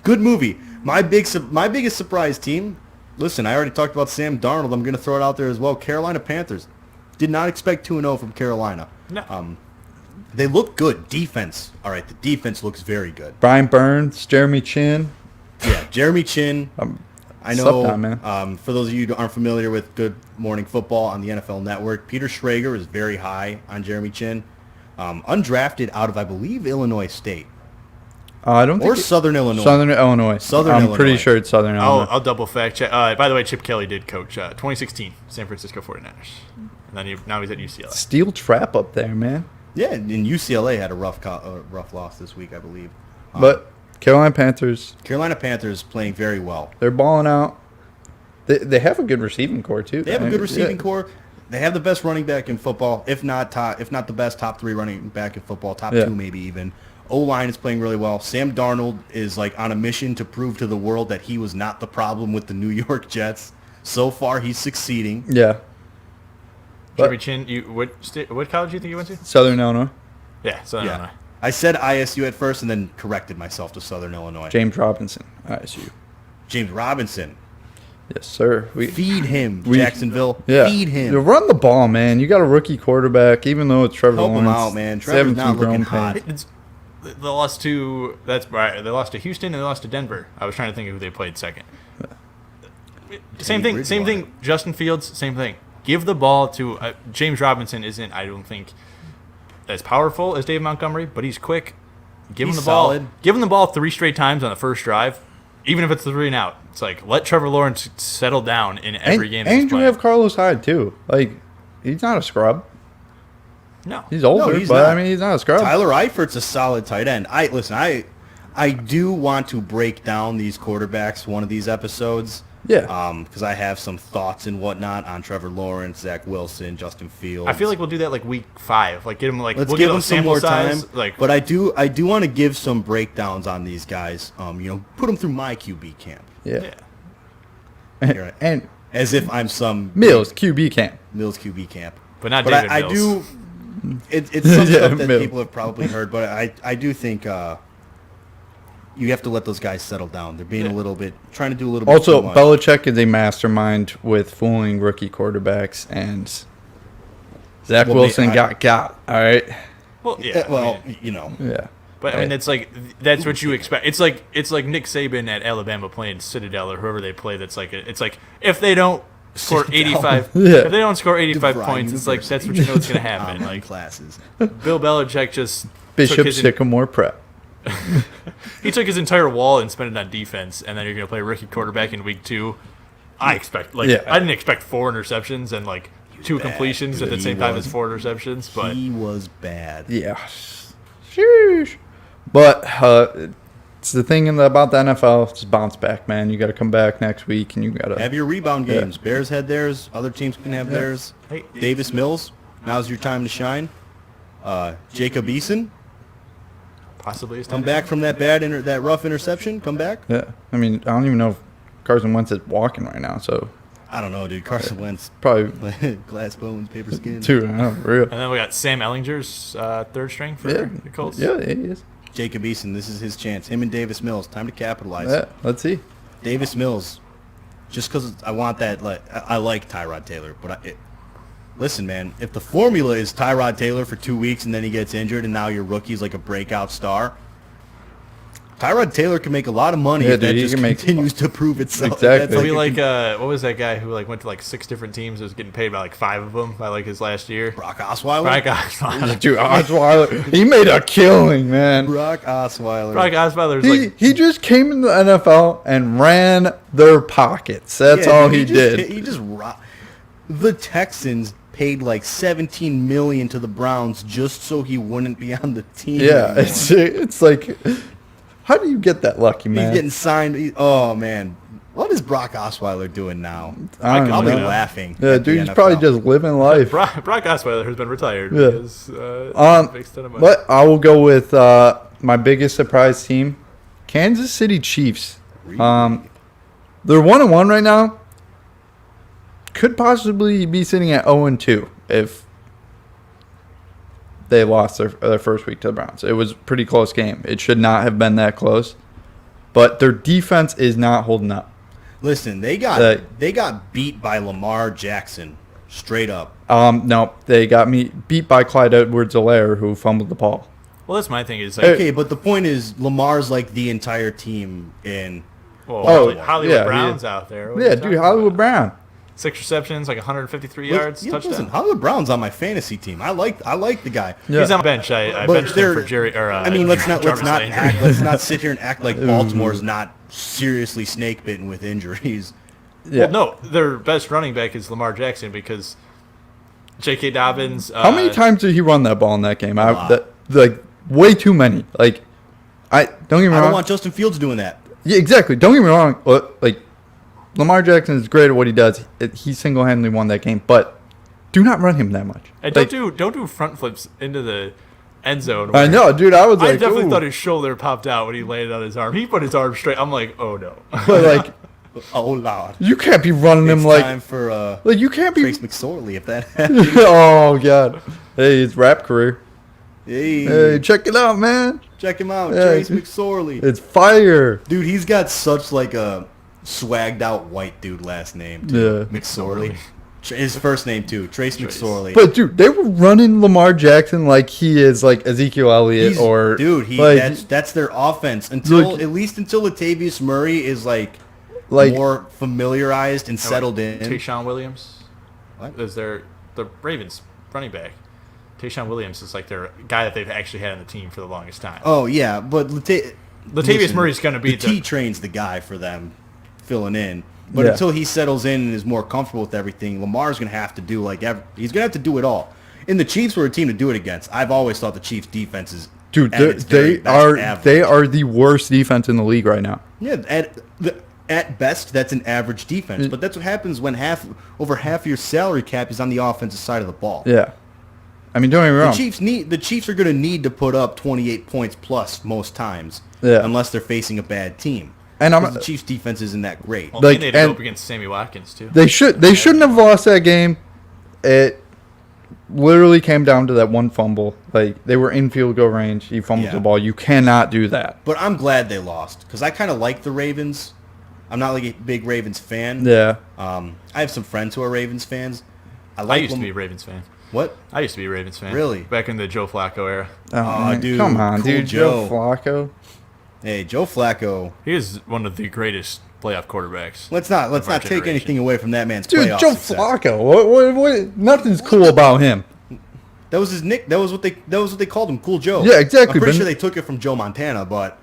Good movie. My biggest surprise team. Listen, I already talked about Sam Darnold. I'm going to throw it out there as well. Carolina Panthers. Did not expect 2-0 from Carolina. No. They look good. Defense. All right, the defense looks very good. Brian Burns, Jeremy Chin. Yeah, Jeremy Chin. I know. Sometime, man. For those of you who aren't familiar with Good Morning Football on the NFL Network, Peter Schrager is very high on Jeremy Chin. Undrafted out of, I believe, Illinois State. I don't think Southern Illinois. Southern Illinois. I'm pretty sure it's Southern Illinois. I'll double fact check. By the way, Chip Kelly did coach 2016 San Francisco 49ers. And then now he's at UCLA. Steel trap up there, man. Yeah, and UCLA had a rough loss this week, I believe. But Carolina Panthers playing very well. They're balling out. They have a good receiving core too. They have a good receiving core. They have the best running back in football, if not the best top 3 running back in football, top 2 maybe even. O-line is playing really well. Sam Darnold is like on a mission to prove to the world that he was not the problem with the New York Jets. So far, he's succeeding. Yeah. Jeremy Chin, what college do you think you went to? Southern Illinois. Yeah, Southern Illinois. I said ISU at first and then corrected myself to Southern Illinois. James Robinson, ISU. James Robinson. Yes, sir. Feed him, Jacksonville. Yeah. Feed him. You run the ball, man. You got a rookie quarterback, even though it's Trevor Lawrence. Help him out, man. Trevor's not looking hot. They lost to They lost to Houston and they lost to Denver. I was trying to think of who they played second. Same thing. Justin Fields, same thing. Give the ball to James Robinson. Isn't, I don't think, as powerful as Dave Montgomery, but he's quick. Give him the ball. Solid. Give him the ball 3 straight times on the first drive, even if it's 3 and out. It's like, let Trevor Lawrence settle down in every game. And you have Carlos Hyde too. Like, he's not a scrub. No, he's older, but not. I mean, he's not a scrub. Tyler Eifert's a solid tight end. I do want to break down these quarterbacks one of these episodes. Yeah. Because I have some thoughts and whatnot on Trevor Lawrence, Zach Wilson, Justin Fields. I feel like we'll do that like week 5. Like, get him like let's we'll give them them some more time. Like, but I do want to give some breakdowns on these guys. Put them through my QB camp. Yeah. And as if I'm some Mills QB camp. Mills QB camp. But not David Mills. I do. It's some stuff that people have probably heard, but I do think you have to let those guys settle down. They're being trying to do a little bit Also, too much. Belichick is a mastermind with fooling rookie quarterbacks, and Zach Wilson got. All right. Well, yeah. Yeah. But I mean, it's like that's what you expect. It's like Nick Saban at Alabama playing Citadel or whoever they play. It's like if they don't score 85, if they don't score 85 points, it's like that's what you know what's going to happen. Like classes. Bill Belichick just Bishop Sycamore Prep. He took his entire wall and spent it on defense, and then you're going to play a rookie quarterback in week 2. I didn't expect 4 interceptions and like 2 completions at the same time as 4 interceptions, but he was bad. Yeah. Sheesh. But it's the thing about the NFL. Just bounce back, man. You got to come back next week, and you got to have your rebound games. Bears had theirs. Other teams can have theirs. Hey, Davis Mills, now's your time to shine. Jacob Eason, possibly come back from that that rough interception. Come back. Yeah, I mean, I don't even know if Carson Wentz is walking right now. So I don't know, dude. Carson Wentz probably glass bones, paper skin. Too, I know, real. And then we got Sam Ellinger's 3rd string for the Colts. Yeah, he is. Jacob Eason, this is his chance. Him and Davis Mills, time to capitalize. Yeah, let's see. Davis Mills, just because I want that. I like Tyrod Taylor, but listen, man, if the formula is Tyrod Taylor for 2 weeks and then he gets injured and now your rookie's like a breakout star, Tyrod Taylor can make a lot of money if that just continues to prove itself. Exactly. It'll be like what was that guy who went to 6 different teams? Was getting paid by 5 of them by his last year. Brock Osweiler. Dude, Osweiler, he made a killing, man. Brock Osweiler. He just came in the NFL and ran their pockets. That's all he did. He just the Texans paid like $17 million to the Browns just so he wouldn't be on the team. Yeah, anymore. it's like, how do you get that lucky, man? He's getting signed. Oh man, what is Brock Osweiler doing now? I'll be laughing. Yeah, dude, he's probably just living life. Brock Osweiler has been retired Yeah. because he makes a ton of money. But I will go with my biggest surprise team, Kansas City Chiefs. Really? They're 1-1 right now. Could possibly be sitting at 0-2 if they lost their first week to the Browns. It was a pretty close game. It should not have been that close. But their defense is not holding up. Listen, they got beat by Lamar Jackson, straight up. No, they got beat by Clyde Edwards-Helaire, who fumbled the ball. Well, that's my thing. Is like, Okay, but the point is, Lamar's like the entire team in. Hollywood Brown's out there. What are you Yeah, dude, talking Hollywood about? Brown. 6 receptions, like 153 yards, touchdown. Listen, Hollywood Brown's on my fantasy team. I like the guy. Yeah. He's on the bench. I But benched him they're- for Jerry. Or, I mean, let's not Landry. let's not sit here and act like Baltimore's not seriously snake bitten with injuries. Yeah. Well, no, their best running back is Lamar Jackson because J.K. Dobbins. How many times did he run that ball in that game? lot. Like way too many. Like, don't get me I wrong. don't want Justin Fields doing that. Yeah, exactly. Don't get me wrong. Like, Lamar Jackson is great at what he does. He single-handedly won that game, but do not run him that much. And Like, don't do front flips into the end zone. I know, dude. I was I like, definitely ooh. thought his shoulder popped out when he landed on his arm. He put his arm straight. I'm like, oh no. But like, Oh Lord, you can't be running it's him like time for you can't be. Trace McSorley if that happens. Oh god. Hey, his rap career. Hey, Hey, check it out, man. check him out, Yeah. Trace McSorley. It's fire. Dude, he's got such like a swagged out white dude last name too. Yeah. McSorley. His first name too, Trace McSorley. But dude, they were running Lamar Jackson like he is like Ezekiel Elliott He's- or dude, like, that's their offense until Look- at least until Latavius Murray is like Like- more familiarized and settled in. Tayshaun Williams What? is the Ravens running back. Tayshaun Williams is like their guy that they've actually had on the team for the longest time. Oh yeah, but Latavius Murray's going to be the T-Train's the guy for them filling in. But Yeah. until he settles in and is more comfortable with everything, Lamar's going to have to do he's going to have to do it all. And the Chiefs were a team to do it against. I've always thought the Chiefs' defense is dude, at its very best average. they are the worst defense in the league right now. Yeah, at best, that's an average defense. But that's what happens when over half of your salary cap is on the offensive side of the ball. Yeah. I mean, don't get me wrong. The Chiefs are going to need to put up 28 points plus most times, Yeah. unless they're facing a bad team. And 'Cause the Chiefs' defense isn't that great. Well, like, and they had to go and- up against Sammy Watkins too. They shouldn't have lost that game. It literally came down to that one fumble. Like, they were in field goal range. He fumbled Yeah. the ball. You cannot do that. But I'm glad they lost because I kind of like the Ravens. I'm not like a big Ravens fan. Yeah. I have some friends who are Ravens fans. I used to be a Ravens fan. What? I used to be a Ravens fan. Really? Back in the Joe Flacco era. Oh, man, dude, come on, cool dude. Joe Flacco. Hey, Joe Flacco. He is one of the greatest playoff quarterbacks. Let's not our take generation. anything away from that man's Dude, playoff Joe success. Flacco. What? Nothing's cool about him. That was his nick. That was what they called him, Cool Joe. Yeah, exactly, I'm pretty but- sure they took it from Joe Montana, but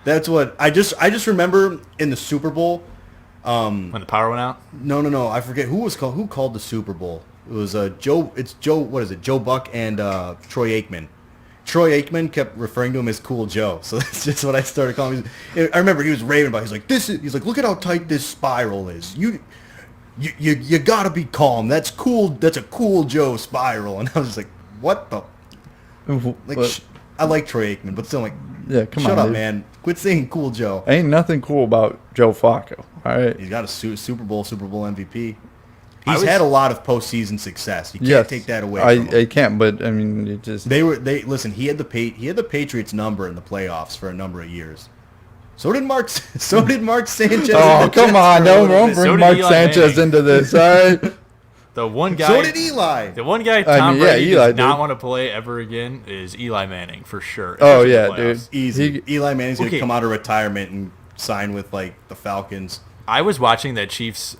that's what I just remember in the Super Bowl. When the power went out? No. I forget who called the Super Bowl. It was Joe. It's Joe. What is it? Joe Buck and Troy Aikman. Troy Aikman kept referring to him as Cool Joe, so that's just what I started calling him. I remember he was raving about it. He's like, look at how tight this spiral is. You gotta be calm. That's cool. That's a Cool Joe spiral. And I was just like, what the? Like, But- I like Troy Aikman, but still, like, Yeah, come shut on, up, dude. man. Quit saying Cool Joe. Ain't nothing cool about Joe Flacco. All right. He's got a Super Bowl MVP. I He's was- had a lot of postseason success. You can't Yes. take that away from him. I can't, but I mean, it just. Listen. He had the Patriots number in the playoffs for a number of years. So did Mark. So did Mark Sanchez. Oh, and the come Jets on. for a Don't little bit. So bring did Mark Eli Sanchez Manning. into this. All right. The one guy. So did Eli. The one guy Tom mean, yeah, Brady Eli does not did. want to play ever again is Eli Manning for sure. Oh, especially in yeah, the dude. playoffs. Easy. Eli Manning's gonna Okay. come out of retirement and sign with like the Falcons. I was watching that Chiefs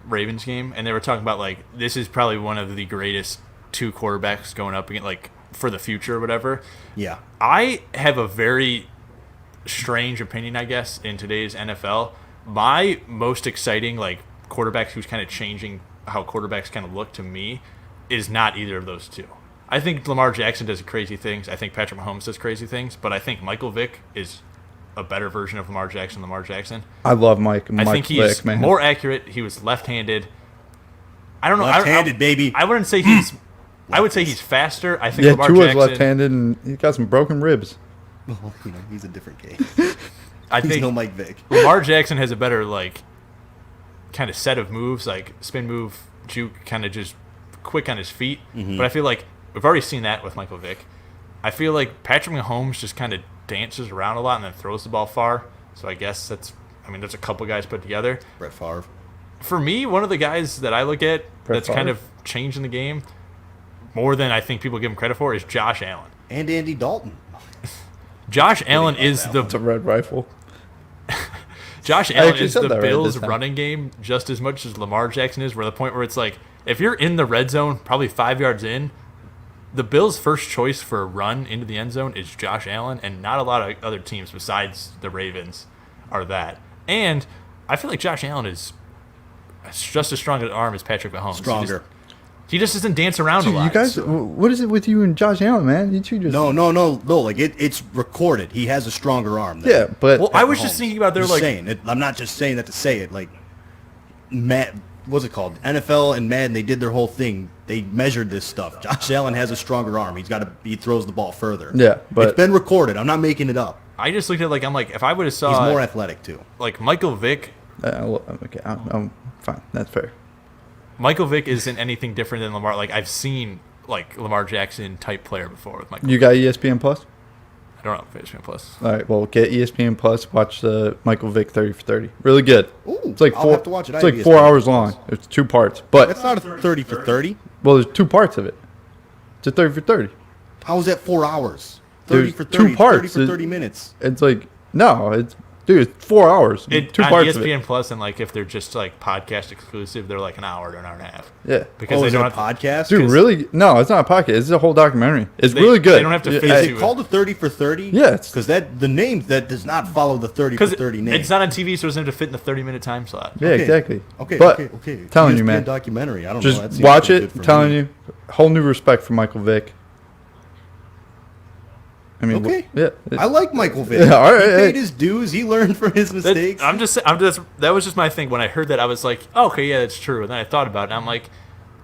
Ravens game, and they were talking about like this is probably one of the greatest two quarterbacks going up against like for the future or whatever. Yeah. I have a very strange opinion, I guess, in today's NFL. My most exciting like quarterback who's kind of changing how quarterbacks kind of look to me is not either of those two. I think Lamar Jackson does crazy things. I think Patrick Mahomes does crazy things. But I think Michael Vick is a better version of Lamar Jackson. I love Mike I think he's Vick, man. more accurate. He was left-handed. I don't know. Left-handed, baby. I wouldn't say he's. I would say he's faster. I think Yeah, Lamar Tua's Jackson. left-handed, and he's got some broken ribs. Well, he's a different case. I He's think no Mike Vick. Lamar Jackson has a better kind of set of moves, like spin move, juke, kind of just quick on his feet. Mm-hmm. But I feel like we've already seen that with Michael Vick. I feel like Patrick Mahomes just kind of dances around a lot and then throws the ball far. So I guess there's a couple guys put together. Brett Favre. For me, one of the guys that I look at Brett that's kind Favre. of changing the game more than I think people give him credit for is Josh Allen. And Andy Dalton. Josh Allen is It's a red rifle. Josh Allen actually is said the that right Bills' this time. running game just as much as Lamar Jackson is, where the point where it's like, if you're in the red zone, probably 5 yards in, the Bills' first choice for a run into the end zone is Josh Allen, and not a lot of other teams besides the Ravens are that. And I feel like Josh Allen is just as strong an arm as Patrick Mahomes. Stronger. He just doesn't dance around a Dude, lot. you guys, so- what is it with you and Josh Allen, man? You two just No. Like it's recorded. He has a stronger arm. Than Yeah, but Well, I was just thinking about Just saying it. I'm not just saying that to say it. Like, what's it called? NFL and Madden, they did their whole thing. They measured this stuff. Josh Allen has a stronger arm. He throws the ball further. Yeah, but- it's been recorded. I'm not making it up. I just looked at it I'm like, if I would have He's saw more athletic too. like Michael Vick. okay, I'm fine. That's fair. Michael Vick isn't anything different than Lamar. Like, I've seen Lamar Jackson type player before with Michael. You got ESPN Plus? I don't know if ESPN Plus. All right, well, get ESPN Plus. Watch the Michael Vick 30 for 30. Really good. Ooh, it's like I'll have to watch it. I It's like have 4 ESPN hours Plus. long. It's 2 parts, but That's not a 30 for 30. well, there's 2 parts of it. It's a 30 for 30. How is that 4 hours? 30 There's for 2 30. parts. 30 for 30 minutes. It's like no, it's 4 hours. 2 On parts of ESPN it. Plus, and if they're just podcast exclusive, they're like an hour to an hour and a half. Yeah. Because Is they it don't a have podcast? Dude, really? No, it's not a podcast. It's a whole documentary. It's They- really good. they don't have to Yeah, fit Is to it called a 30 for 30? Yeah, it's- Because the name that does not follow the 30 for because 30 name. it's not on TV, so it doesn't have to fit in the 30-minute time slot. Yeah, Okay. exactly. Okay, but okay. telling you, ESPN man, documentary. I don't know. That just seems watch pretty it. good for Telling me. you, whole new respect for Michael Vick. I mean, Okay. yeah. I like Michael Vick. Yeah, all right, He hey. paid his dues. He learned from his mistakes. That was just my thing. When I heard that, I was like, oh, okay, yeah, that's true. And then I thought about it, and I'm like,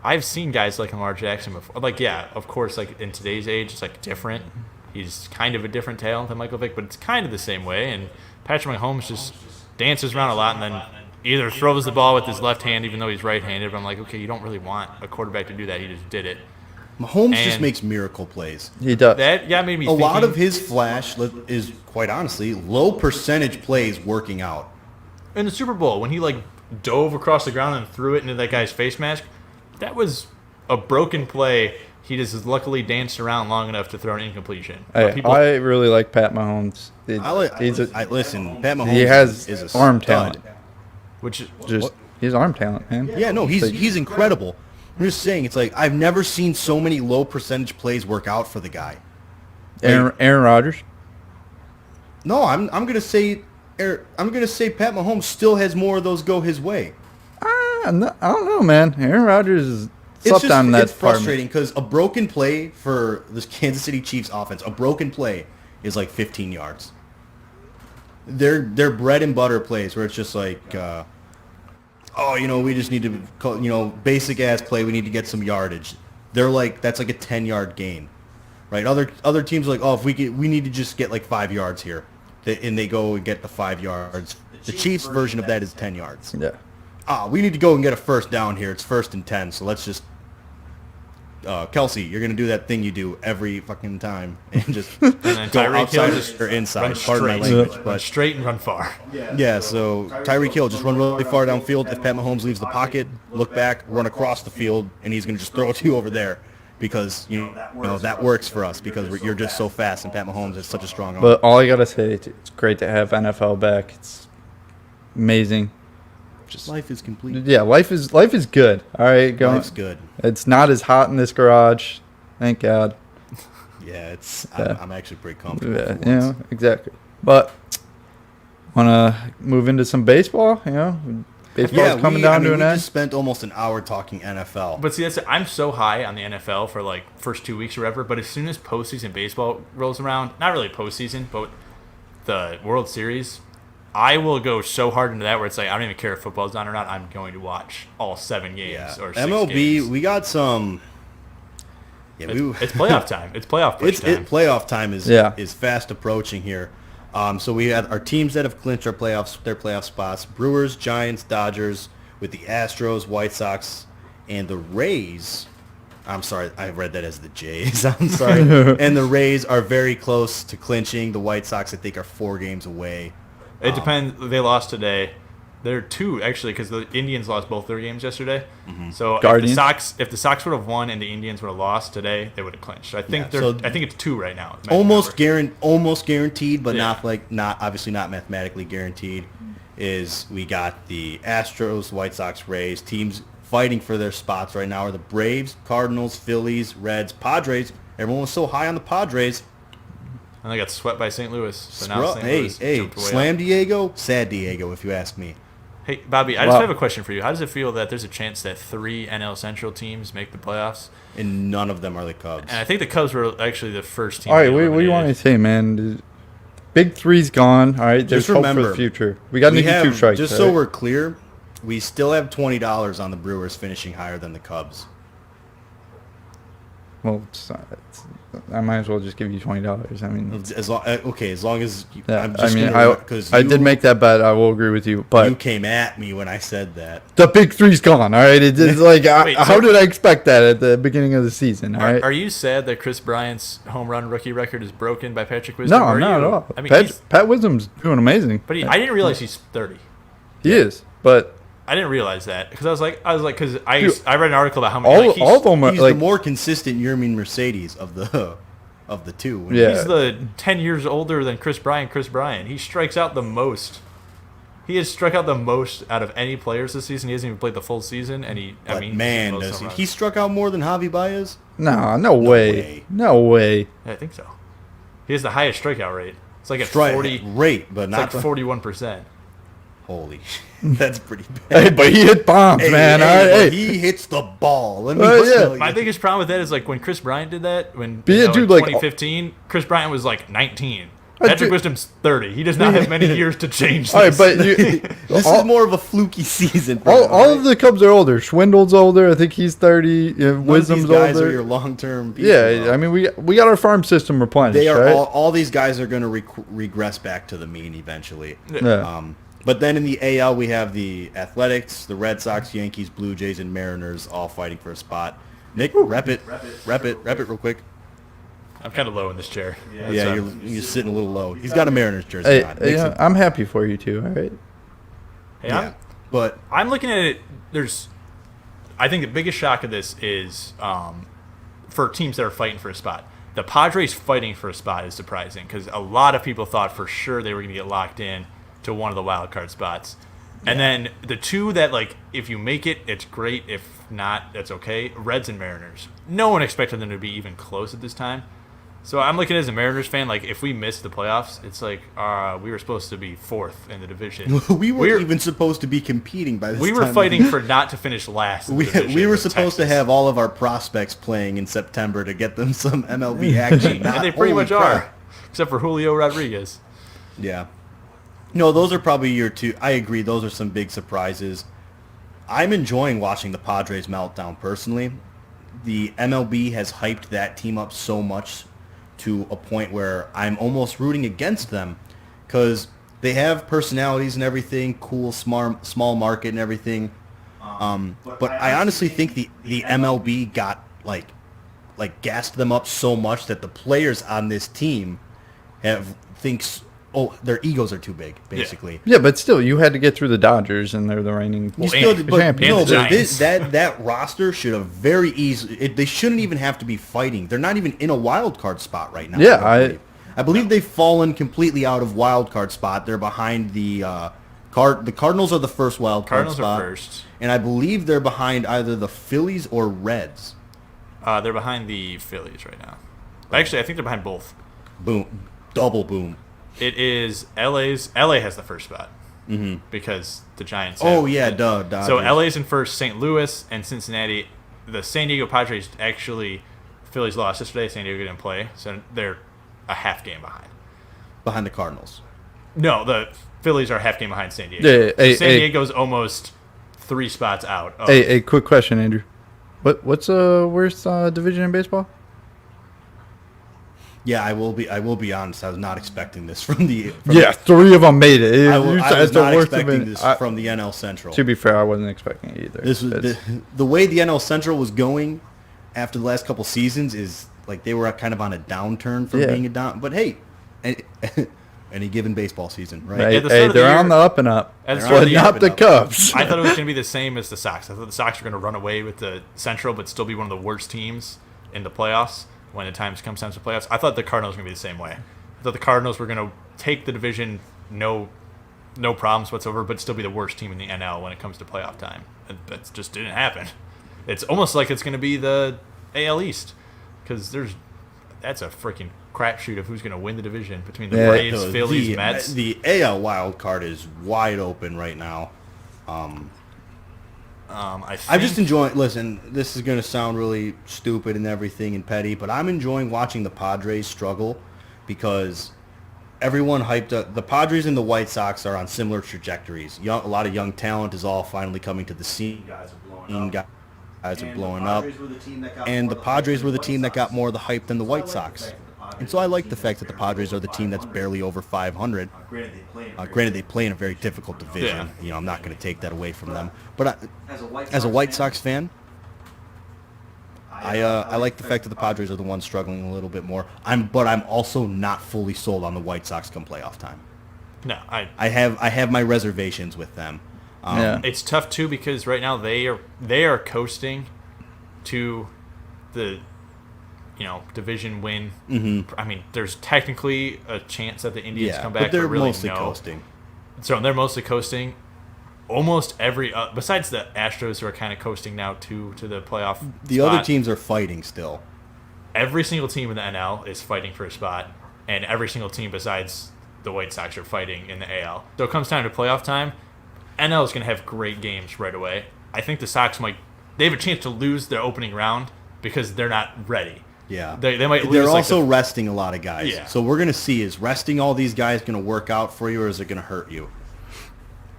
I've seen guys like Lamar Jackson before. Like, yeah, of course, in today's age, it's different. He's kind of a different talent than Michael Vick, but it's kind of the same way. And Patrick Mahomes just dances around a lot and then either throws the ball with his left hand, even though he's right-handed. But I'm like, okay, you don't really want a quarterback to do that. He just did it. Mahomes just and- makes miracle plays. He does. That made me A lot of his flash is, quite honestly, low percentage plays working out. in the Super Bowl when he dove across the ground and threw it into that guy's face mask. That was a broken play. He just luckily danced around long enough to throw an incompletion. Hey, I really like Pat Mahomes. Listen, Pat Mahomes He has is a arm stud. talent. which Just his arm talent, man. Yeah, no, he's incredible. I'm just saying, it's I've never seen so many low percentage plays work out for the guy. Aaron Rodgers. No, I'm gonna say Pat Mahomes still has more of those go his way. I don't know, man. Aaron Rodgers is slept on that It's part. frustrating because a broken play for this Kansas City Chiefs offense, a broken play is 15 yards. They're bread and butter plays where it's just we just need to call, basic ass play. We need to get some yardage. They're that's a 10-yard gain, right? Other teams are if we need to just get 5 yards here, and they go and get the 5 yards. The Chiefs version of that is 10 yards. Yeah. We need to go and get a first down here. It's 1st and 10, so let's just Kelsey, you're gonna do that thing you do every fucking time and just and then go Tyreek Hill outside just or inside. run Pardon my straight. language, Run but straight and run far. yeah. So Tyreek Hill just run really far downfield. If Pat Mahomes leaves the pocket, look back, run across the field, and he's gonna just throw it to you over there because that works for us because you're just so fast and Pat Mahomes is such a strong arm. But all I gotta say, it's great to have NFL back. It's amazing. Just life is complete. Yeah, life is good. All right, Life's good. It's not as hot in this garage. Thank God. Yeah, Yeah. I'm actually pretty comfortable. Yeah, for once. exactly. But want to move into some baseball? baseball's coming down to an end. We just spent almost an hour talking NFL. But see, I'm so high on the NFL for like first 2 weeks or whatever. But as soon as postseason baseball rolls around, not really postseason, but the World Series, I will go so hard into that where it's like I don't even care if football's on or not. I'm going to watch all 7 games or 6 MLB, games. we got some. Yeah, it's playoff time. It's playoff push time. Playoff time is fast approaching here. So we had our teams that have clinched their playoff spots: Brewers, Giants, Dodgers, with the Astros, White Sox, and the Rays. I'm sorry, I read that as the Jays. I'm sorry. And the Rays are very close to clinching. The White Sox, I think, are 4 games away. It depends. They lost today. They're 2 actually because the Indians lost both their games yesterday. Mm-hmm. So if the Sox would have won and the Indians would have lost today, they would have clinched. I think I think it's 2 right now. Almost guaranteed, but not obviously not mathematically guaranteed. Is we got the Astros, White Sox, Rays teams fighting for their spots right now are the Braves, Cardinals, Phillies, Reds, Padres. Everyone was so high on the Padres. And they got swept by St. Louis. So now St. Louis jumped away slam up. Diego, sad Diego, if you ask me. Hey, Bobby, I just have a question for you. How does it feel that there's a chance that 3 NL Central teams make the playoffs? And none of them are the Cubs. And I think the Cubs were actually the first team. All right, what do you want me to say, man? Big Three's gone. All right, there's hope for the future. We got to need 2 strikes. Just so we're clear, we still have $20 on the Brewers finishing higher than the Cubs. Well, I might as well just give you $20. I mean, as long as you, I did make that bet. I will agree with you, but you came at me when I said that. The Big Three's gone. All right, it's like how did I expect that at the beginning of the season? All right, are you sad that Chris Bryant's home run rookie record is broken by Patrick Wisdom? No, not at all. I mean, Pat Wisdom's doing amazing. But I didn't realize he's 30. He is, but. I didn't realize that because I was like, because I read an article about how many. All of them are, he's the more consistent Yermin Mercedes of the 2. Yeah. He's the 10 years older than Chris Bryant. He strikes out the most. He has struck out the most out of any players this season. He hasn't even played the full season, and does he? He struck out more than Javi Baez? No way. No way. Yeah, I think so. He has the highest strikeout rate. It's like a 40 rate, but not like 41%. Holy, that's pretty bad. Hey, but he hit bombs, man. He hits the ball. Let me tell you. My biggest problem with that is like when Chris Bryant did that, in 2015, Chris Bryant was like 19. Patrick Wisdom's 30. He does not have many years to change this. All right, but this is more of a fluky season. All of the Cubs are older. Schwindel's older. I think he's 30. Wisdom's older. These guys are your long-term people. Yeah, I mean, we got our farm system replenished. They are right? all these guys are going to regress back to the mean eventually. Yeah. But then in the AL, we have the Athletics, the Red Sox, Yankees, Blue Jays, and Mariners all fighting for a spot. Nick, rep it real quick. I'm kind of low in this chair. Yeah, you're sitting a little low. He's got a Mariners jersey on. I'm happy for you too. All right. Hey, but I'm looking at it. I think the biggest shock of this is for teams that are fighting for a spot. The Padres fighting for a spot is surprising because a lot of people thought for sure they were going to get locked in to one of the wild card spots. Yeah. And then the 2 that, like, if you make it, it's great. If not, that's okay. Reds and Mariners. No one expected them to be even close at this time. So I'm looking as a Mariners fan, like, if we miss the playoffs, it's like we were supposed to be 4th in the division. we weren't even supposed to be competing by this time. We were fighting for not to finish last in the division. We were supposed to have all of our prospects playing in September to get them some MLB action. And they pretty much are, except for Julio Rodriguez. Yeah. No, those are probably your 2. I agree. Those are some big surprises. I'm enjoying watching the Padres meltdown personally. The MLB has hyped that team up so much to a point where I'm almost rooting against them because they have personalities and everything, cool, small market and everything. But I honestly think the MLB got like gassed them up so much that the players on this team thinks their egos are too big, basically. Yeah, but still, you had to get through the Dodgers, and they're the reigning champions. That roster should have very easily. They shouldn't even have to be fighting. They're not even in a wild card spot right now. Yeah, I believe they've fallen completely out of wild card spot. They're behind the Cardinals are the first wild card spot. Cardinals are first, and I believe they're behind either the Phillies or Reds. They're behind the Phillies right now. Actually, I think they're behind both. Boom, double boom. It is LA has the first spot. because the Giants. Dodgers. So LA's in first, St. Louis and Cincinnati. The San Diego Padres actually, Phillies lost yesterday. San Diego didn't play, so they're a half game behind. Behind the Cardinals. No, the Phillies are a half game behind San Diego. San Diego's almost 3 spots out. A quick question, Andrew. What's worst division in baseball? Yeah, I will be honest. I was not expecting this from the. 3 of them made it. I was not expecting this from the NL Central. To be fair, I wasn't expecting it either. This was the way the NL Central was going after the last couple seasons is like they were kind of on a downturn from being a down. But hey, any given baseball season, right? They're on the up and up. But not the Cubs. I thought it was going to be the same as the Sox. I thought the Sox were going to run away with the Central, but still be one of the worst teams in the playoffs. When the time comes to playoffs, I thought the Cardinals were going to be the same way. I thought the Cardinals were going to take the division, no problems whatsoever, but still be the worst team in the NL when it comes to playoff time. That just didn't happen. It's almost like it's going to be the AL East because that's a freaking crapshoot of who's going to win the division between the Braves, Phillies, Mets. The AL wild card is wide open right now. I'm just enjoying. Listen, this is going to sound really stupid and everything and petty, but I'm enjoying watching the Padres struggle because everyone hyped up. The Padres and the White Sox are on similar trajectories. A lot of young talent is all finally coming to the scene. Guys are blowing up. And the Padres were the team that got more of the hype than the White Sox. And so I like the fact that the Padres are the team that's barely over 500. Granted, they play in a very difficult division. Yeah. I'm not going to take that away from them. But as a White Sox fan, I like the fact that the Padres are the ones struggling a little bit more. But I'm also not fully sold on the White Sox come playoff time. No, I have my reservations with them. It's tough too because right now they are coasting to the division win. Mm-hmm. I mean, there's technically a chance that the Indians come back, but they're really mostly coasting. So they're mostly coasting. Almost every besides the Astros, who are kind of coasting now to the playoff. The other teams are fighting still. Every single team in the NL is fighting for a spot, and every single team besides the White Sox are fighting in the AL. So it comes time to playoff time. NL is going to have great games right away. I think the Sox they have a chance to lose their opening round because they're not ready. Yeah, they might lose. They're also resting a lot of guys. Yeah. So we're going to see, is resting all these guys going to work out for you, or is it going to hurt you?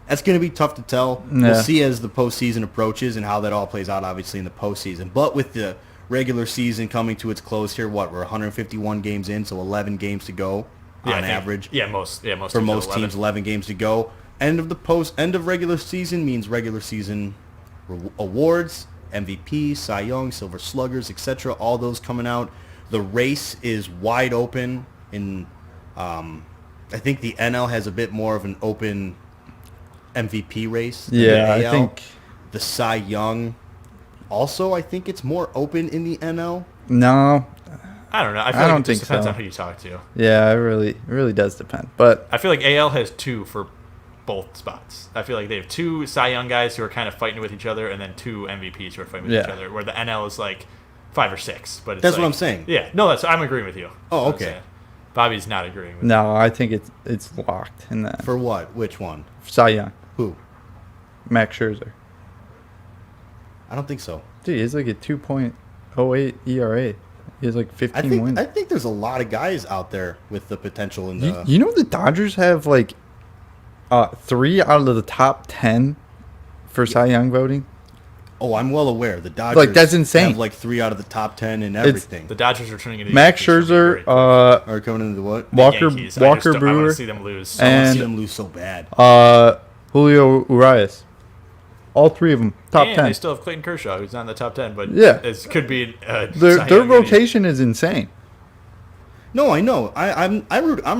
That's going to be tough to tell. Yeah. We'll see as the postseason approaches and how that all plays out, obviously, in the postseason. But with the regular season coming to its close here, we're 151 games in, so 11 games to go on average. Most for most teams, 11 games to go. End of regular season means regular season awards. MVP, Cy Young, Silver Sluggers, etc. All those coming out. The race is wide open. I think the NL has a bit more of an open MVP race. Yeah, I think the Cy Young. Also, I think it's more open in the NL. No, I don't know. I feel like it just depends on who you talk to. Yeah, it really does depend. But I feel like AL has 2 for both spots. I feel like they have 2 Cy Young guys who are kind of fighting with each other, and then 2 MVPs who are fighting with each other. Where the NL is like 5 or 6. But that's what I'm saying. Yeah, no, I'm agreeing with you. Oh, okay. Bobby's not agreeing with you. No, I think it's locked in that. For what? Which one? Cy Young. Who? Max Scherzer. I don't think so. Dude, he's like a 2.08 ERA. He has like 15 wins. I think there's a lot of guys out there with the potential in the. You know the Dodgers have like 3 out of the top 10 for Cy Young voting. Oh, I'm well aware. The Dodgers that's insane. Have like 3 out of the top 10 in everything. The Dodgers are turning into Max Scherzer, are coming into what? Walker I Brewer. want to see them lose. I want to see them lose so bad. Julio Urias. All 3 of them top 10. They still have Clayton Kershaw, who's not in the top 10, but it could be. Their rotation is insane. No, I know. I'm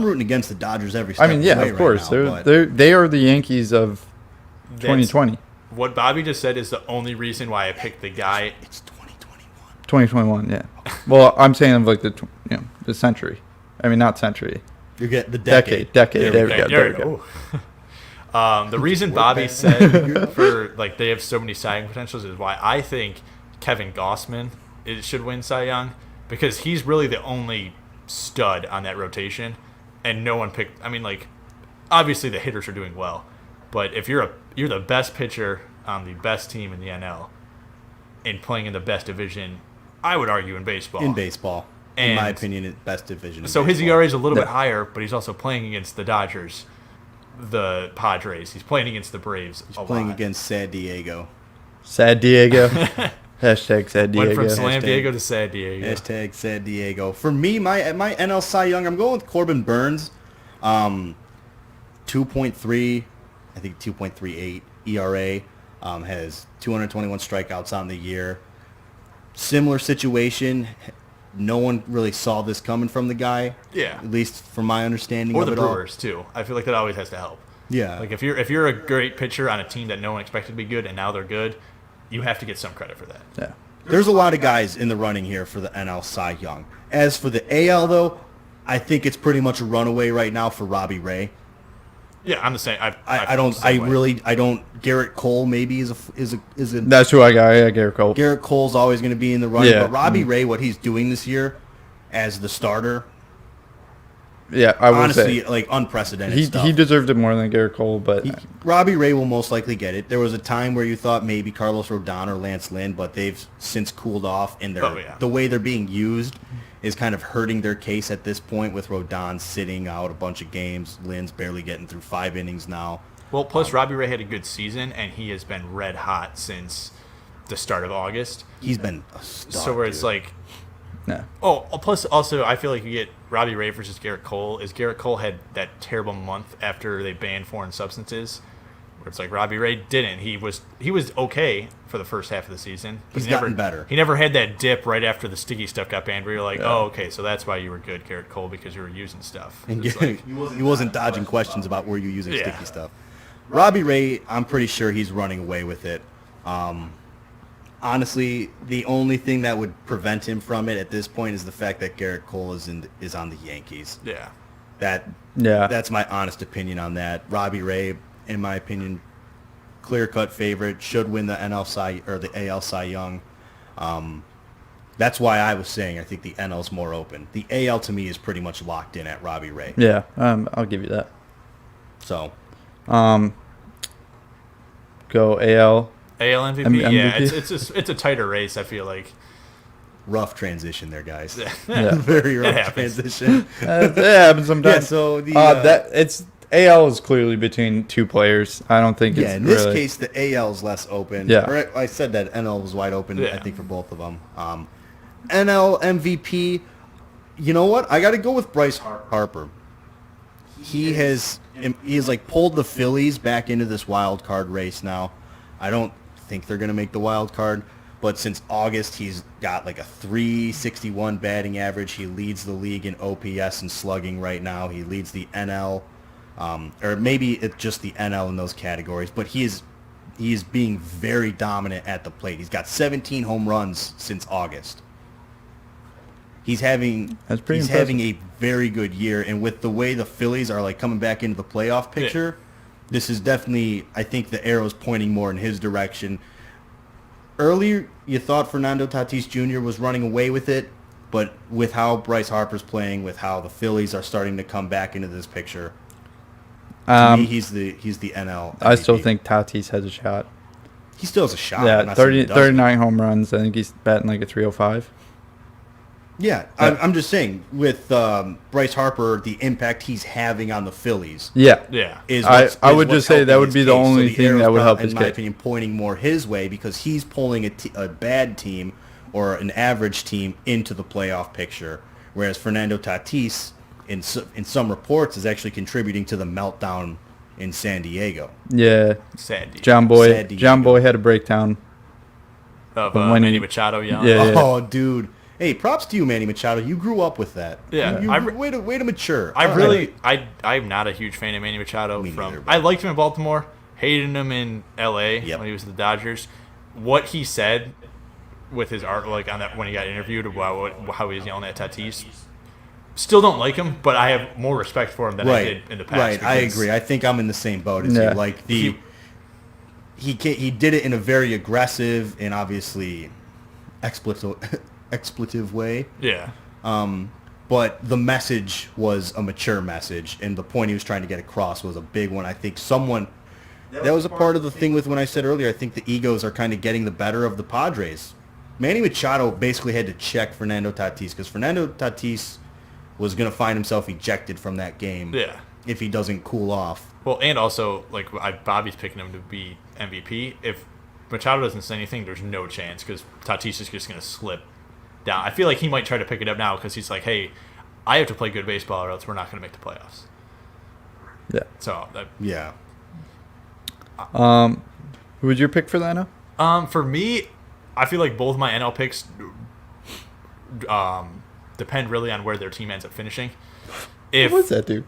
rooting against the Dodgers every step of the way of course. Right now, they are the Yankees of 2020. What Bobby just said is the only reason why I picked the guy. It's 2021. 2021, yeah. Well, I'm saying of like the century. I mean, not century. You get the decade. Decade. There we go. The reason Bobby said they have so many Cy Young potentials is why I think Kevin Gausman should win Cy Young, because he's really the only stud on that rotation, and no one picked. I mean, like, obviously the hitters are doing well, But if you're the best pitcher on the best team in the NL and playing in the best division, I would argue in baseball. In my opinion, the best division. So his ERA is a little bit higher, but he's also playing against the Dodgers, the Padres. He's playing against the Braves. He's playing against San Diego. Sad Diego. Hashtag Sad Diego. Went from Slam Diego to Sad Diego. Hashtag San Diego. For me, my NL Cy Young, I'm going with Corbin Burns. 2.3, I think 2.38 ERA. Has 221 strikeouts on the year. Similar situation. No one really saw this coming from the guy. Yeah. At least from my understanding or of the it all. Brewers, too. I feel like that always has to help. Yeah. Like if you're a great pitcher on a team that no one expected to be good and now they're good, you have to get some credit for that. Yeah. There's a lot of guys in the running here for the NL Cy Young. As for the AL, though, I think it's pretty much a runaway right now for Robbie Ray. Yeah, I'm the same. I don't. Garrett Cole maybe is a. That's who I got. Yeah, Garrett Cole. Garrett Cole's always going to be in the running, Yeah. but Robbie Ray, what he's doing this year, as the starter, Yeah, I would honestly, say like unprecedented stuff. he deserved it more than Garrett Cole, but Robbie Ray will most likely get it. There was a time where you thought maybe Carlos Rodon or Lance Lynn, but they've since cooled off, and the way they're being used is kind of hurting their case at this point, with Rodon sitting out a bunch of games. Lynn's barely getting through 5 innings now. Well, plus Robbie Ray had a good season, and he has been red hot since the start of August. He's been a stud, so where it's like, no. Oh, plus also I feel like you get Robbie Ray versus Garrett Cole. Is Garrett Cole had that terrible month after they banned foreign substances, where it's like Robbie Ray didn't. He was okay for the first half of the season. He's gotten better. He never had that dip right after the sticky stuff got banned, where you're like, oh, okay, so that's why you were good, Garrett Cole, because you were using stuff. And he wasn't dodging questions about were you using sticky stuff. Robbie Ray, I'm pretty sure he's running away with it. Honestly, the only thing that would prevent him from it at this point is the fact that Garrett Cole is on the Yankees. Yeah. That's my honest opinion on that. Robbie Ray, in my opinion, clear-cut favorite, should win the NL Cy or the AL Cy Young. That's why I was saying I think the NL's more open. The AL to me is pretty much locked in at Robbie Ray. Yeah, I'll give you that. So, go AL. AL MVP? Yeah, it's a tighter race, I feel like. Rough transition there, guys. Yeah. Very rough transition. It happens sometimes. Yeah, so it's AL is clearly between two players. I don't think it's in this really... case the AL is less open. Yeah. Or I said that NL was wide open, I think, for both of them. NL MVP, you know what? I got to go with Bryce Harper. He has like pulled the Phillies back into this wild card race now. I don't think they're going to make the wild card, but since August he's got like a 361 batting average. He leads the league in OPS and slugging right now. He leads the NL, or maybe it's just the NL in those categories, but he is being very dominant at the plate. He's got 17 home runs since August. He's having a very good year, and with the way the Phillies are like coming back into the playoff picture, this is definitely, I think the arrow's pointing more in his direction. Earlier, you thought Fernando Tatis Jr. was running away with it, but with how Bryce Harper's playing, with how the Phillies are starting to come back into this picture, to me, he's the NL MVP. I still think Tatis has a shot. He still has a shot. Yeah, 39 home runs. I think he's batting like a 305. Yeah, I'm just saying, with Bryce Harper, the impact he's having on the Phillies. Yeah. I would what's just say that would be the only thing that would help his case. In my opinion, pointing more his way, because he's pulling a bad team or an average team into the playoff picture, whereas Fernando Tatis, in some reports, is actually contributing to the meltdown in San Diego. Yeah. Sad. John Boy had a breakdown. Of Manny Machado yelling. Yeah. Oh, dude. Hey, props to you, Manny Machado. You grew up with that. Yeah. Way to mature. I'm not a huge fan of Manny Machado. I liked him in Baltimore, hated him in L.A. when he was with the Dodgers. What he said with his art, like on that when he got interviewed about how he was yelling at Tatis, still don't like him, but I have more respect for him than I did in the past. Right, I agree. I think I'm in the same boat as you. Like he did it in a very aggressive and obviously expletive way. Yeah. But the message was a mature message, and the point he was trying to get across was a big one. I think someone that was a part of the thing with when I said earlier, I think the egos are kind of getting the better of the Padres. Manny Machado basically had to check Fernando Tatis because Fernando Tatis was going to find himself ejected from that game if he doesn't cool off. Well, and also, like, Bobby's picking him to be MVP. If Machado doesn't say anything, there's no chance because Tatis is just going to slip down. I feel like he might try to pick it up now because he's like, hey, I have to play good baseball or else we're not going to make the playoffs. Yeah. So, yeah. Who was your pick for that now? For me, I feel like both my NL picks depend really on where their team ends up finishing. What was that, dude?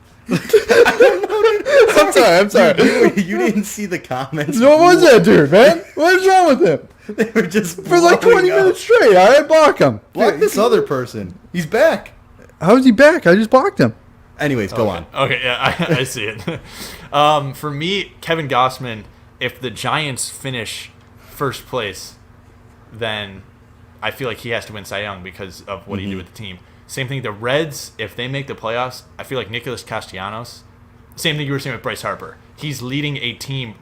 I'm sorry. You didn't see the comments. What was that, dude, man? What's wrong with him? They were just for like 20 minutes straight. I block him. Block this other person. He's back. How is he back? I just blocked him. Anyways, go on. Okay, yeah, I see it. For me, Kevin Gausman, if the Giants finish first place, then I feel like he has to win Cy Young because of what he did with the team. Same thing, the Reds, if they make the playoffs, I feel like Nicholas Castellanos, same thing you were saying with Bryce Harper. He's leading a team,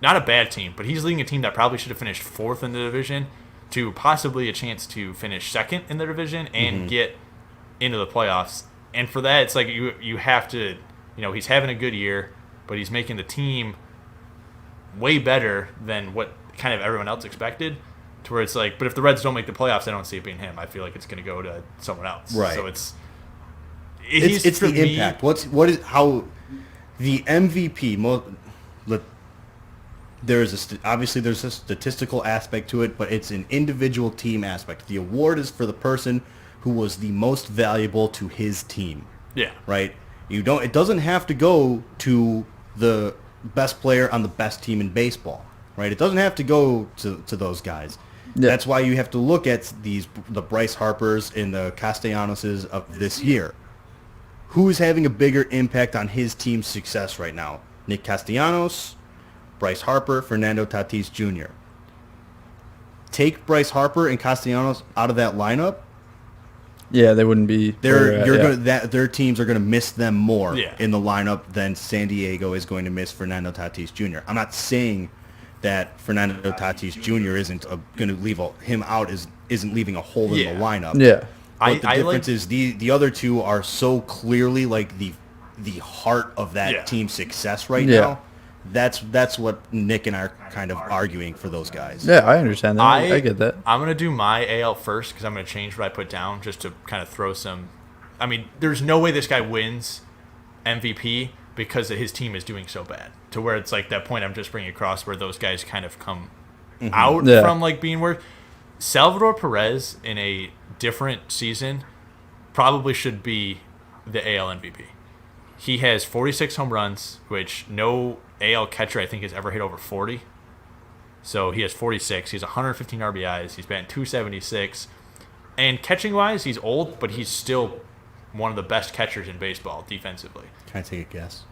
not a bad team, but he's leading a team that probably should have finished fourth in the division to possibly a chance to finish second in the division and get into the playoffs. And for that, it's like you have to, he's having a good year, but he's making the team way better than what kind of everyone else expected. To where it's like, but if the Reds don't make the playoffs, I don't see it being him. I feel like it's going to go to someone else. Right. So it's the impact. What is how the MVP? Obviously there's a statistical aspect to it, but it's an individual team aspect. The award is for the person who was the most valuable to his team. Yeah. Right. It doesn't have to go to the best player on the best team in baseball. Right. It doesn't have to go to those guys. Yeah. That's why you have to look at the Bryce Harpers and the Castellanoses of this year. Who is having a bigger impact on his team's success right now? Nick Castellanos, Bryce Harper, Fernando Tatis Jr. Take Bryce Harper and Castellanos out of that lineup. Yeah, they wouldn't be. Their teams are going to miss them more in the lineup than San Diego is going to miss Fernando Tatis Jr. I'm not saying that Fernando Tatis Jr. isn't going to leave him out isn't leaving a hole in the lineup. Yeah, but the difference is the other two are so clearly like the heart of that team's success right now. That's what Nick and I are kind of arguing for those guys. Yeah, I understand that. I get that. I'm going to do my AL first because I'm going to change what I put down just to kind of throw some. I mean, there's no way this guy wins MVP because his team is doing so bad. To where it's like that point I'm just bringing across where those guys kind of come out from like being worth. Salvador Perez in a different season probably should be the AL MVP. He has 46 home runs, which no AL catcher I think has ever hit over 40. So he has 46. He has 115 RBIs. He's batting .276. And catching-wise, he's old, but he's still one of the best catchers in baseball defensively. Can I take a guess?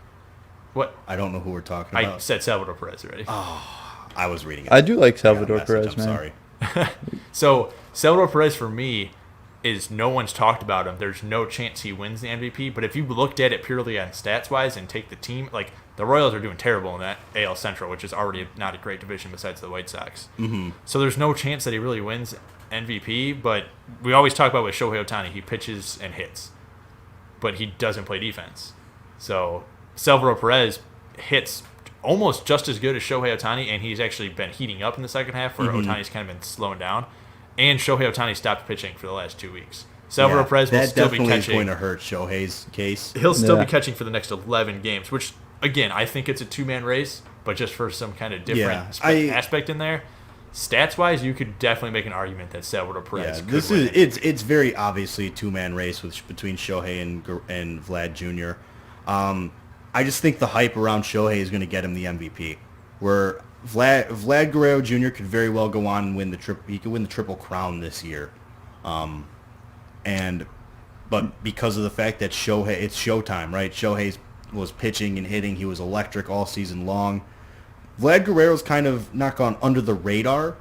What? I don't know who we're talking about. I said Salvador Perez already. Oh, I was reading it. I do like Salvador Perez, man. Sorry. So Salvador Perez for me is no one's talked about him. There's no chance he wins the MVP. But if you looked at it purely on stats-wise and take the team, like the Royals are doing terrible in that AL Central, which is already not a great division besides the White Sox. Mm-hmm. So there's no chance that he really wins MVP. But we always talk about with Shohei Ohtani, he pitches and hits, but he doesn't play defense. So Salvador Perez hits almost just as good as Shohei Ohtani, and he's actually been heating up in the second half where Ohtani's kind of been slowing down. And Shohei Ohtani stopped pitching for the last 2 weeks. Salvador Perez will still be catching. That definitely is going to hurt Shohei's case. He'll still be catching for the next 11 games, which, again, I think it's a two-man race, but just for some kind of different aspect in there. Stats-wise, you could definitely make an argument that Salvador Perez could win. It's very obviously a two-man race between Shohei and Vlad Jr. I just think the hype around Shohei is going to get him the MVP. Where Vlad Guerrero Jr. could very well go on and win the triple. He could win the Triple Crown this year, but because of the fact that it's showtime, right? Shohei was pitching and hitting. He was electric all season long. Vlad Guerrero's kind of not gone under the radar,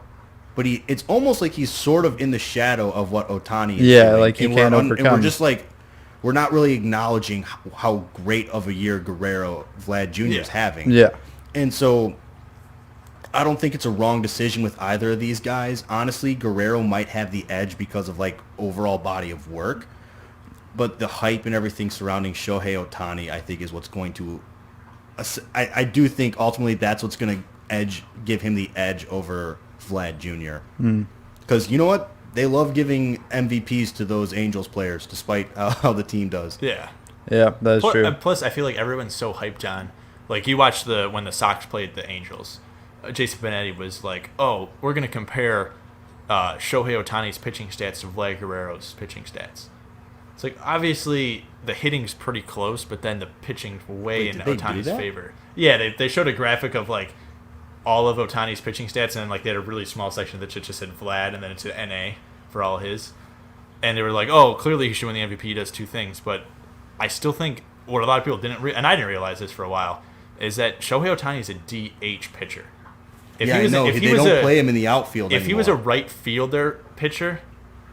but it's almost like he's sort of in the shadow of what Ohtani is doing. Like he can't overcome. And we're just like, we're not really acknowledging how great of a year Vlad Jr. is having. Yeah. And so I don't think it's a wrong decision with either of these guys. Honestly, Guerrero might have the edge because of like overall body of work, but the hype and everything surrounding Shohei Ohtani, I think, is what's going to. I do think ultimately that's what's going to give him the edge over Vlad Jr. Because you know what? They love giving MVPs to those Angels players, despite how the team does. Yeah. Yeah, that is true. Plus, I feel like everyone's so hyped on. Like, you watched when the Sox played the Angels. Jason Benetti was like, "Oh, we're going to compare Shohei Ohtani's pitching stats to Vlad Guerrero's pitching stats." It's like, obviously, the hitting's pretty close, but then the pitching's way in Ohtani's favor. Yeah, they showed a graphic of, like, all of Ohtani's pitching stats, and, like, they had a really small section that just said Vlad, and then it's an NA for all his. And they were like, oh, clearly he should win the MVP. He does two things. But I still think what a lot of people didn't and I didn't realize this for a while, is that Shohei Ohtani is a DH pitcher. If they don't play him in the outfield anymore. If he was a right fielder pitcher,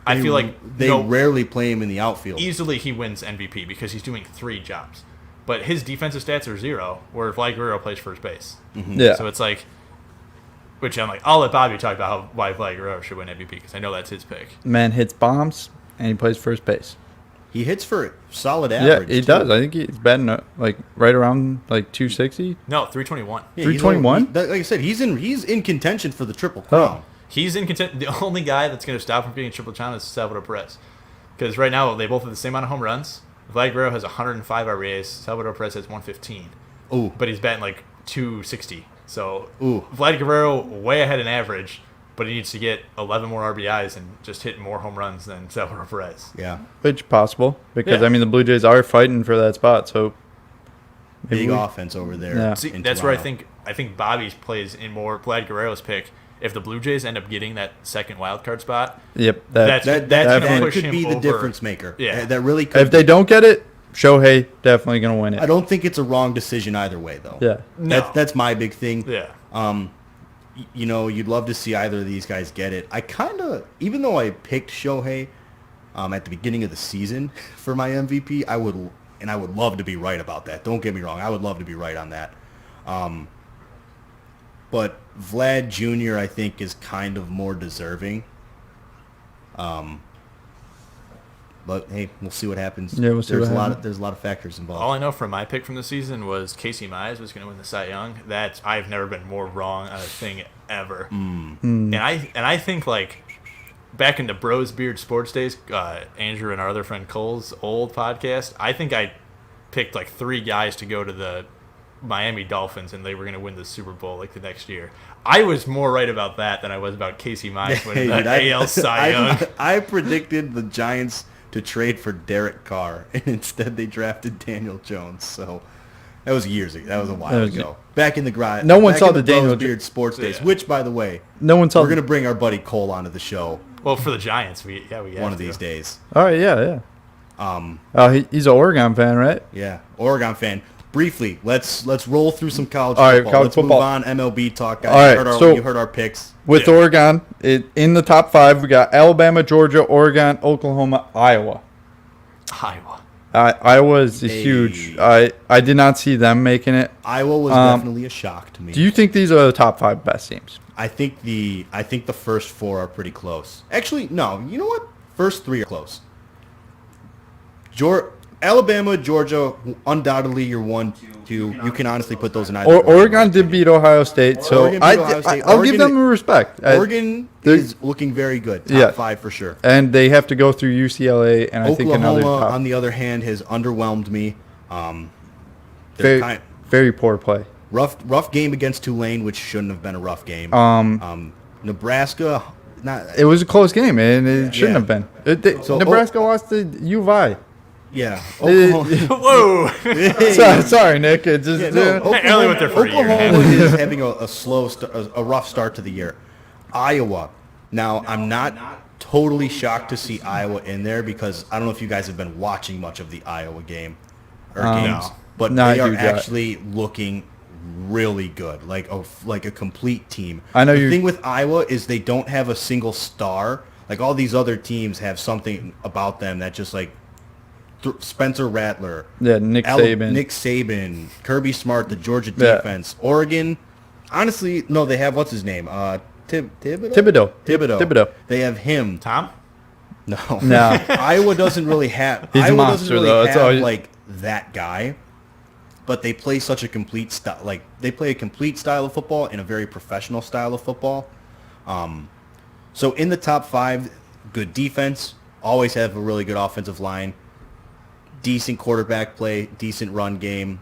I feel like they rarely play him in the outfield. Easily he wins MVP because he's doing 3 jobs. But his defensive stats are 0, where Vlad Guerrero plays first base. Mm-hmm. Yeah. So it's like, which I'm like, I'll let Bobby talk about why Vlad Guerrero should win MVP because I know that's his pick. Man hits bombs and he plays first base. He hits for solid average. Yeah, he does. I think he's batting like right around like 260. No, 321. Yeah, 321. Like I said, he's in contention for the Triple Crown. He's in contention. The only guy that's going to stop him getting Triple Crown is Salvador Perez, because right now they both have the same amount of home runs. Vlad Guerrero has 105 RBAs. Salvador Perez has 115. Ooh, but he's batting like 260. So ooh, Vlad Guerrero way ahead in average. But he needs to get 11 more RBIs and just hit more home runs than Salvador Perez. Yeah. Which possible, because, I mean, the Blue Jays are fighting for that spot. So big offense over there. Yeah. See, that's where I think Bobby's plays in more Vlad Guerrero's pick. If the Blue Jays end up getting that second wild card spot, yep, that could be the difference maker. Yeah. That really could. If they don't get it, Shohei definitely going to win it. I don't think it's a wrong decision either way, though. Yeah. No. That's my big thing. Yeah. You know, you'd love to see either of these guys get it. I kind of, even though I picked Shohei at the beginning of the season for my MVP, I would love to be right about that. Don't get me wrong. I would love to be right on that. But Vlad Jr., I think, is kind of more deserving. But hey, we'll see what happens. Yeah, we'll see. There's a lot of factors involved. All I know from my pick from the season was Casey Mize was going to win the Cy Young. I've never been more wrong on a thing ever. And I think, like, back in the Bros Beard Sports days, Andrew and our other friend Cole's old podcast, I think I picked like 3 guys to go to the Miami Dolphins and they were going to win the Super Bowl like the next year. I was more right about that than I was about Casey Mize winning the AL Cy Young. I predicted the Giants to trade for Derek Carr, and instead they drafted Daniel Jones. So that was years ago. That was a while ago. Back in the garage. No one saw the Daniel Beard Sports days, which, by the way, no one saw. We're going to bring our buddy Cole onto the show. Well, for the Giants, we one of these days. All right, yeah. He's an Oregon fan, right? Yeah, Oregon fan. Briefly, let's roll through some college football. Right, let's move on. MLB talk, guys. All right, you heard our picks. With Oregon, in the top 5, we got Alabama, Georgia, Oregon, Oklahoma, Iowa. Iowa is huge. I did not see them making it. Iowa was definitely a shock to me. Do you think these are the top 5 best teams? I think the first 4 are pretty close. Actually, no. You know what? First 3 are close. Alabama, Georgia, undoubtedly your 1, 2. You can honestly put those in either. Oregon did beat Ohio State, so I'll give them respect. Oregon is looking very good. Top 5 for sure. And they have to go through UCLA, and I think another Oklahoma, top. on the other hand, has underwhelmed me. Very poor play. Rough game against Tulane, which shouldn't have been a rough game. Nebraska, it was a close game, and it shouldn't have been. Nebraska lost to U of I. Yeah. Whoa. Sorry, Nick. It just Oklahoma is having a rough start to the year. Iowa. Now, I'm not totally shocked to see Iowa in there because I don't know if you guys have been watching much of the Iowa games, but they are actually looking really good, like a complete team. I know the thing with Iowa is they don't have a single star. Like all these other teams have something about them that just like Spencer Rattler. Yeah, Nick Saban. Kirby Smart, the Georgia defense. Oregon, honestly, no, they have, what's his name? Thibodeau. They have him. Tom? No. No. Iowa doesn't really have like that guy. But they play such a complete style. Like, they play a complete style of football and a very professional style of football. So in the top 5, good defense, always have a really good offensive line, decent quarterback play, decent run game.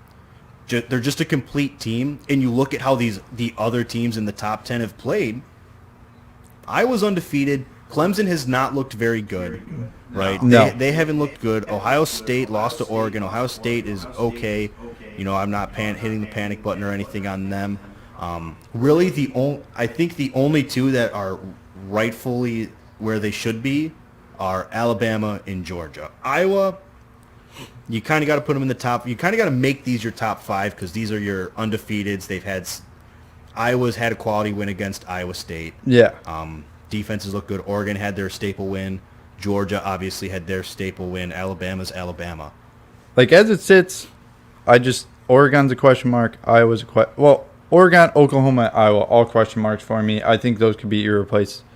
They're just a complete team. And you look at how the other teams in the top 10 have played. Iowa's undefeated. Clemson has not looked very good, right? No. They haven't looked good. Ohio State lost to Oregon. Ohio State is okay. I'm not hitting the panic button or anything on them. Really, I think the only two that are rightfully where they should be are Alabama and Georgia. Iowa, you kind of got to put them in the top. You kind of got to make these your top 5 because these are your undefeateds. Iowa's had a quality win against Iowa State. Yeah. Defenses look good. Oregon had their staple win. Georgia obviously had their staple win. Alabama's Alabama. Like, as it sits, Oregon's a question mark. Iowa's a question. Well, Oregon, Oklahoma, Iowa, all question marks for me. I think those could be irreplaceable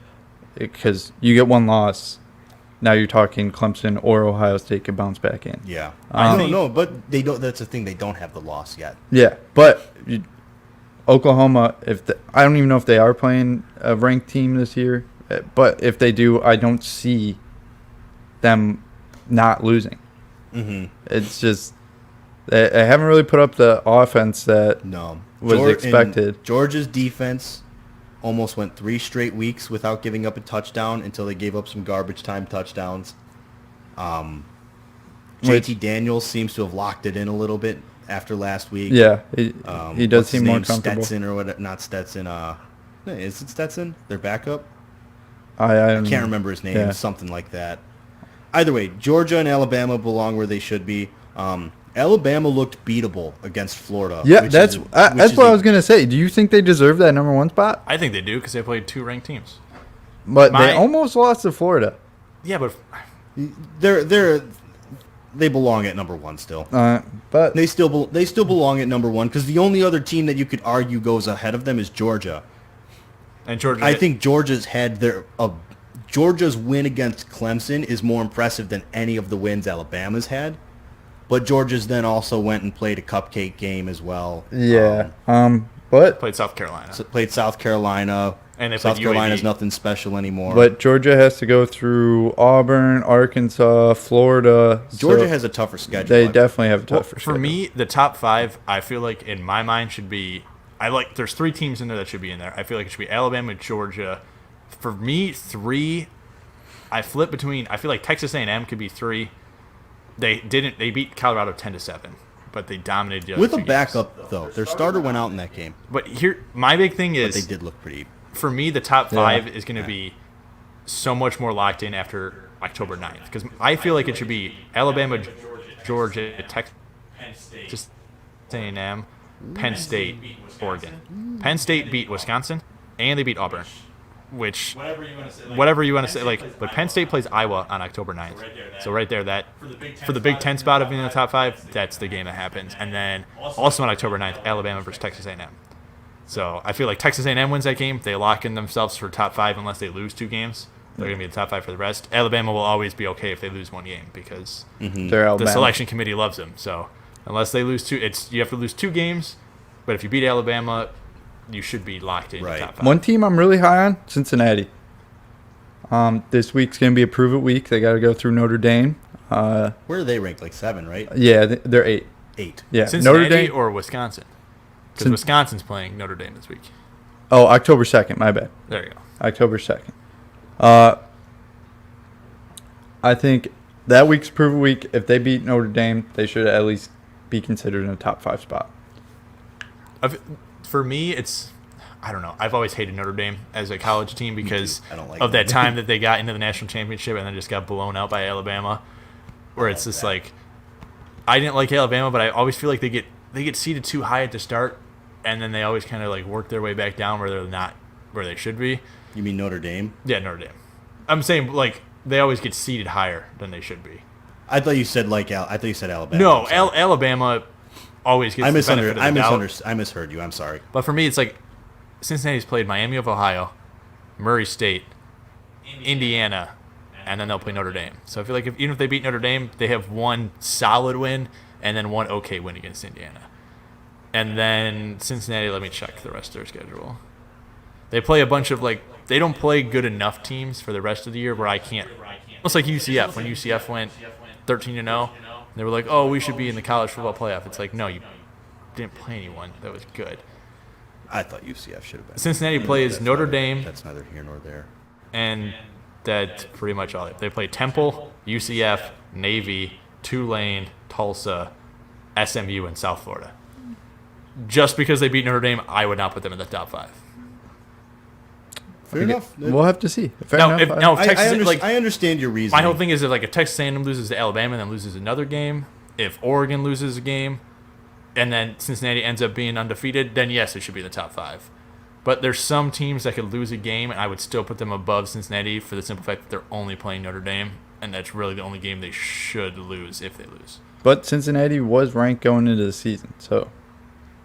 because you get one loss. Now you're talking Clemson or Ohio State could bounce back in. Yeah. I don't know, but they don't. That's the thing. They don't have the loss yet. Yeah, but Oklahoma, I don't even know if they are playing a ranked team this year, but if they do, I don't see them not losing. Mm-hmm. It's just they haven't really put up the offense that was expected. Georgia's defense almost went 3 straight weeks without giving up a touchdown until they gave up some garbage time touchdowns. JT Daniels seems to have locked it in a little bit after last week. Yeah, he does seem more comfortable. Stetson or what? Not Stetson. Is it Stetson? Their backup? I can't remember his name. Yeah. Something like that. Either way, Georgia and Alabama belong where they should be. Alabama looked beatable against Florida. Yeah, that's what I was going to say. Do you think they deserve that number 1 spot? I think they do because they played 2 ranked teams. But they almost lost to Florida. Yeah, but they belong at number 1 still. But they still belong at number 1 because the only other team that you could argue goes ahead of them is Georgia. And Georgia, I think Georgia's win against Clemson is more impressive than any of the wins Alabama's had. But Georgia's then also went and played a cupcake game as well. Yeah. But played South Carolina. Played South Carolina. And South Carolina's nothing special anymore. But Georgia has to go through Auburn, Arkansas, Florida. Georgia has a tougher schedule. They definitely have a tougher schedule. For me, the top 5, I feel like in my mind should be. There's 3 teams in there that should be in there. I feel like it should be Alabama, Georgia. For me, 3. I flip between. I feel like Texas A&M could be 3. They beat Colorado 10-7, but they dominated the other with a 2 backup games. though. Their starter went out in that game. But here, my big thing is they did look pretty. For me, the top 5 is going to be so much more locked in after October 9th because I feel like it should be Alabama, Georgia, Texas A&M, Penn State, Oregon. Penn State beat Wisconsin, and they beat Auburn. Which, whatever you want to say, but Penn State plays Iowa on October 9th. So right there, that for the Big Ten spot of being in the top 5, that's the game that happens. And then also on October 9th, Alabama versus Texas A&M. So I feel like Texas A&M wins that game. They lock in themselves for top 5 unless they lose 2 games. They're going to be in the top 5 for the rest. Alabama will always be okay if they lose 1 game because the selection committee loves them. So unless they lose 2, you have to lose 2 games. But if you beat Alabama, you should be locked in the top 5. One team I'm really high on, Cincinnati. This week's going to be a prove it week. They got to go through Notre Dame. Where are they ranked? Like 7, right? Yeah, they're 8. 8. Yeah, Cincinnati Notre Dame or Wisconsin? Because Wisconsin's playing Notre Dame this week. Oh, October 2nd. My bad. There you go. October 2nd. I think that week's prove it week. If they beat Notre Dame, they should at least be considered in a top 5 spot. For me, I don't know. I've always hated Notre Dame as a college team because of that time that they got into the national championship and then just got blown out by Alabama. Where it's just like, I didn't like Alabama, but I always feel like they get seated too high at the start, and then they always kind of work their way back down where they're not where they should be. You mean Notre Dame? Yeah, Notre Dame. I'm saying they always get seated higher than they should be. I thought you said Alabama. No, Alabama always gets the benefit of the doubt. I misheard you. I'm sorry. But for me, it's like Cincinnati's played Miami of Ohio, Murray State, Indiana, and then they'll play Notre Dame. So I feel like even if they beat Notre Dame, they have one solid win and then one okay win against Indiana. And then Cincinnati, let me check the rest of their schedule. They play a bunch of they don't play good enough teams for the rest of the year where I can't. Almost like UCF. When UCF went 13-0, they were like, oh, we should be in the college football playoff. It's like, no, you didn't play anyone that was good. I thought UCF should have been. Cincinnati plays Notre Dame. That's neither here nor there. And that's pretty much all. They play Temple, UCF, Navy, Tulane, Tulsa, SMU, and South Florida. Just because they beat Notre Dame, I would not put them in the top 5. Fair enough. We'll have to see. Fair now, enough. if Texas, I understand your reasoning. My whole thing is that if Texas A&M loses to Alabama and then loses another game, if Oregon loses a game, and then Cincinnati ends up being undefeated, then yes, it should be in the top 5. But there's some teams that could lose a game, and I would still put them above Cincinnati for the simple fact that they're only playing Notre Dame, and that's really the only game they should lose if they lose. But Cincinnati was ranked going into the season, so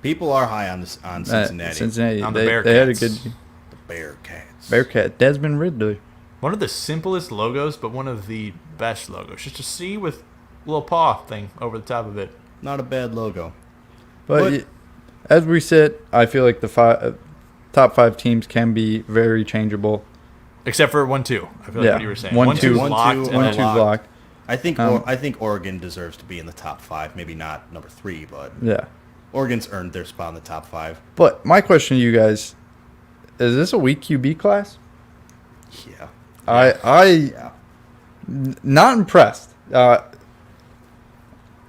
people are high on Cincinnati. Cincinnati, on the they had a good. The Bearcats. Bearcat, Desmond Ridley. One of the simplest logos, but one of the best logos. Just a C with a little paw thing over the top of it. Not a bad logo. But as we sit, I feel like the top 5 teams can be very changeable. Except for 1-2. I feel like what you were saying. 1-2 locked. 1-2 locked. I think Oregon deserves to be in the top 5. Maybe not number 3, but yeah, Oregon's earned their spot in the top 5. But my question to you guys: is this a weak QB class? Yeah. Not impressed.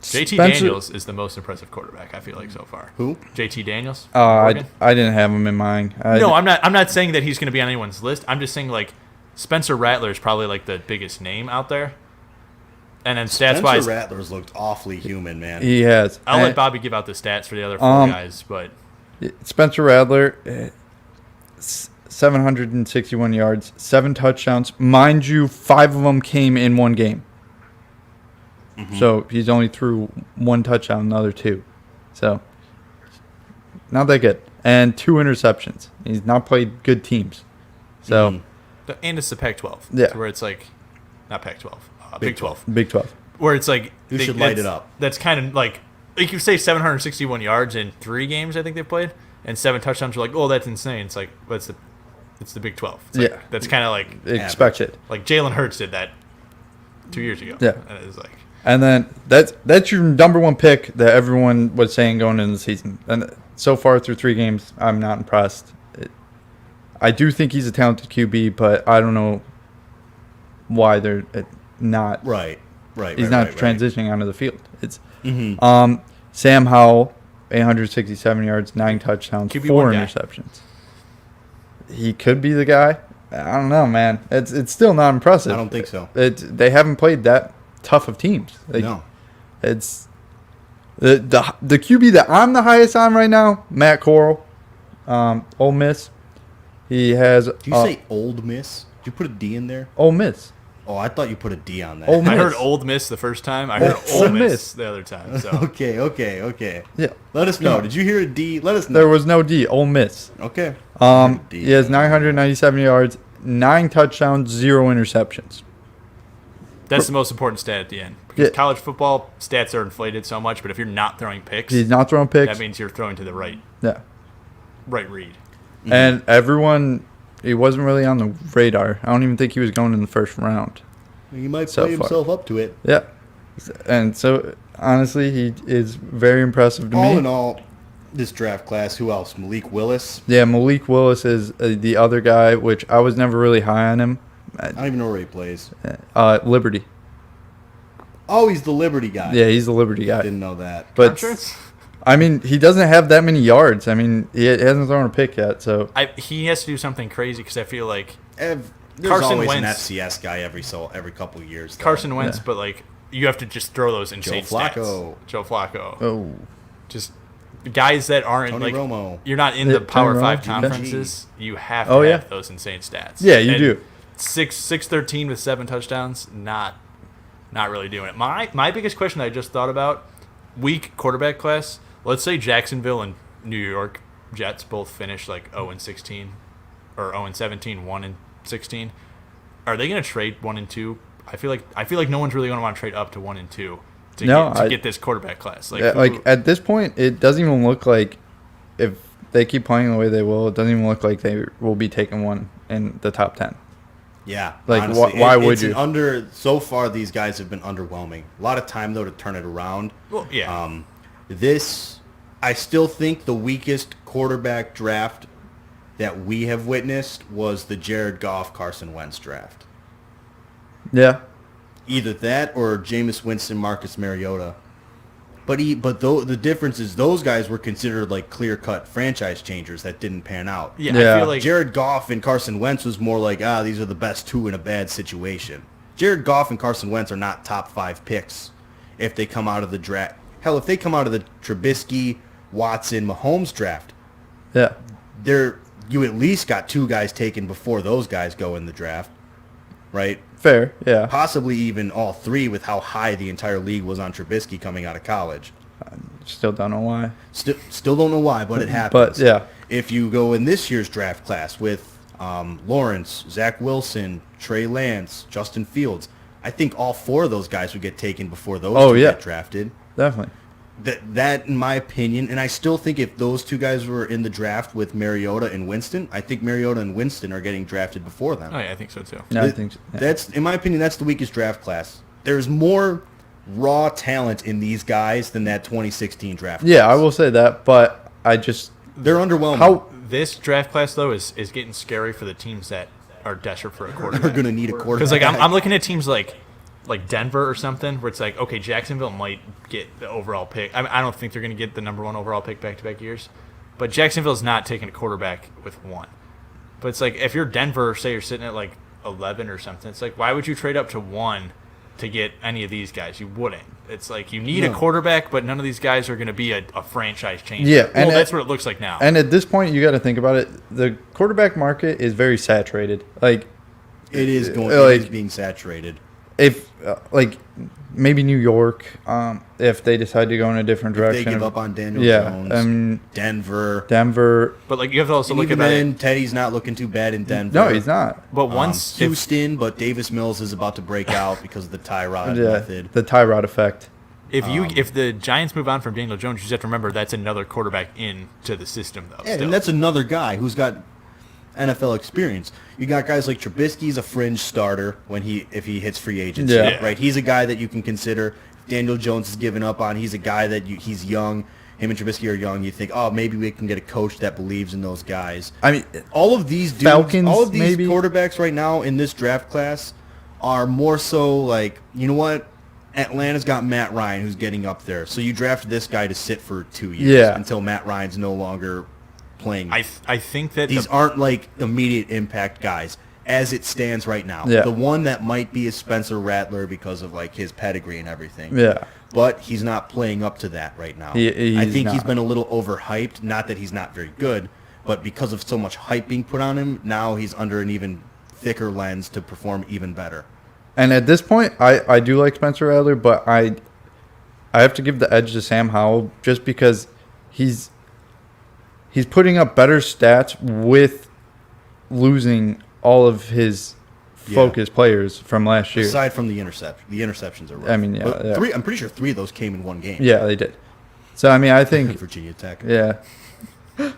JT Daniels is the most impressive quarterback, I feel like, so far. Who? JT Daniels. I didn't have him in mind. I'm not saying that he's going to be on anyone's list. I'm just saying Spencer Rattler is probably the biggest name out there. And then stats wise, Spencer Rattler's looked awfully human, man. He has. I'll let Bobby give out the stats for the other 4 guys, but Spencer Rattler, 761 yards, 7 touchdowns. Mind you, 5 of them came in one game. Mm-hmm. So he's only threw 1 touchdown, another 2. So not that good. And 2 interceptions. He's not played good teams. So and it's the Pac-12. Yeah. So where it's not Pac-12. Big 12. Big 12. Where it's you should light it up. That's kind of like you say 761 yards in 3 games I think they played, and 7 touchdowns. You're like, oh, that's insane. It's it's the Big 12. It's that's kind of expected. Like Jalen Hurts did that 2 years ago. Yeah. And it was and then that's your number 1 pick that everyone was saying going into the season. And so far through 3 games, I'm not impressed. I do think he's a talented QB, but I don't know why they're not right. He's not transitioning onto the field. It's Sam Howell, 867 yards, 9 touchdowns, QB 4 interceptions. He could be the guy. I don't know, man. It's still not impressive. I don't think so. They haven't played that tough of teams. No. It's the QB that I'm the highest on right now, Matt Corral, Ole Miss. He has. Do you say Old Miss? Did you put a D in there? Ole Miss. Oh, I thought you put a D on that. I heard Old Miss the first time. I heard Ole Miss the other time. So. Okay. Yeah. Let us know. Did you hear a D? Let us know. There was no D. Ole Miss. Okay. He has 997 yards, 9 touchdowns, 0 interceptions. That's the most important stat at the end. Because college football stats are inflated so much, but if you're not throwing picks, he's not throwing picks. That means you're throwing to the right. Yeah. Right read. Mm-hmm. And everyone, he wasn't really on the radar. I don't even think he was going in the first round. He might play himself up to it. Yeah. And so, honestly, he is very impressive to me. All in all, this draft class, who else? Malik Willis? Yeah, Malik Willis is the other guy, which I was never really high on him. I don't even know where he plays. Liberty. Oh, he's the Liberty guy. Yeah, he's the Liberty guy. Didn't know that. But I mean, he doesn't have that many yards. I mean, he hasn't thrown a pick yet. So he has to do something crazy because I feel like there's Carson always Wentz, an FCS guy every couple of years. Though. Carson Wentz, but you have to just throw those insane Joe Flacco. stats. Joe Flacco. Oh, just guys that aren't Tony Romo. You're not in the Power 5 conferences. You have to have those insane stats. Yeah, you do. 613 with 7 touchdowns, not not really doing it. My biggest question I just thought about, weak quarterback class. Let's say Jacksonville and New York Jets both finish like 0-16 or 0-17, 1-16. Are they going to trade 1 and 2? I feel like no one's really going to want to trade up to 1 and 2 to get this quarterback class. Like at this point, it doesn't even look like, if they keep playing the way they will, it doesn't even look like they will be taking one in the top 10. Yeah, like honestly, why would you? So far, these guys have been underwhelming. A lot of time though to turn it around. Well, yeah. I still think the weakest quarterback draft that we have witnessed was the Jared Goff, Carson Wentz draft. Yeah. Either that or Jameis Winston, Marcus Mariota. But the difference is those guys were considered like clear-cut franchise changers that didn't pan out. Yeah. I feel like Jared Goff and Carson Wentz was more like, these are the best two in a bad situation. Jared Goff and Carson Wentz are not top 5 picks if they come out of the draft. Hell, if they come out of the Trubisky, Watson, Mahomes draft, you at least got 2 guys taken before those guys go in the draft, right? Fair, yeah. Possibly even all 3 with how high the entire league was on Trubisky coming out of college. Still don't know why. Still don't know why, but it happens. But, yeah. If you go in this year's draft class with Lawrence, Zach Wilson, Trey Lance, Justin Fields, I think all 4 of those guys would get taken before those 2 get drafted. Definitely. That, in my opinion, and I still think if those 2 guys were in the draft with Mariota and Winston, I think Mariota and Winston are getting drafted before them. Oh, yeah, I think so, too. Yeah, I think so. Yeah. That's, in my opinion, that's the weakest draft class. There's more raw talent in these guys than that 2016 draft class. Yeah, I will say that, but they're underwhelming. This draft class, though, is getting scary for the teams that are desperate for a quarterback. They're going to need a quarterback. Because, like, I'm looking at teams like Denver or something, where it's like, okay, Jacksonville might get the overall pick. I don't think they're going to get the number 1 overall pick back-to-back years. But Jacksonville's not taking a quarterback with 1. But it's like, if you're Denver, say you're sitting at like 11 or something, it's like, why would you trade up to 1 to get any of these guys? You wouldn't. It's like, you need a quarterback, but none of these guys are going to be a franchise changer. Yeah, and that's what it looks like now. And at this point, you got to think about it. The quarterback market is very saturated. Like, it is being saturated. If maybe New York, if they decide to go in a different direction, they give up on Daniel Jones. Denver, but like, you have to also look at that. Teddy's not looking too bad in Denver. No, he's not. But once Houston, but Davis Mills is about to break out because of the Tyrod method. The Tyrod effect. If the Giants move on from Daniel Jones, you just have to remember that's another quarterback into the system, though. Yeah, and that's another guy who's got NFL experience. You got guys like Trubisky's a fringe starter if he hits free agency, right? He's a guy that you can consider. Daniel Jones is given up on. He's a guy that he's young. Him and Trubisky are young. You think, maybe we can get a coach that believes in those guys. I mean, all of these dudes, quarterbacks right now in this draft class are more so like, you know what? Atlanta's got Matt Ryan who's getting up there. So you draft this guy to sit for 2 years until Matt Ryan's no longer playing. I think that these aren't like immediate impact guys as it stands right now. Yeah. The one that might be is Spencer Rattler because of like his pedigree and everything. Yeah. But he's not playing up to that right now. I think he's been a little overhyped. Not that he's not very good, but because of so much hype being put on him, now he's under an even thicker lens to perform even better. And at this point, I do like Spencer Rattler, but I have to give the edge to Sam Howell just because he's putting up better stats with losing all of his focus players from last year. Aside from the interceptions are rough. I mean, I'm pretty sure 3 of those came in one game. Yeah, they did. So, I mean, I think Virginia Tech. Yeah.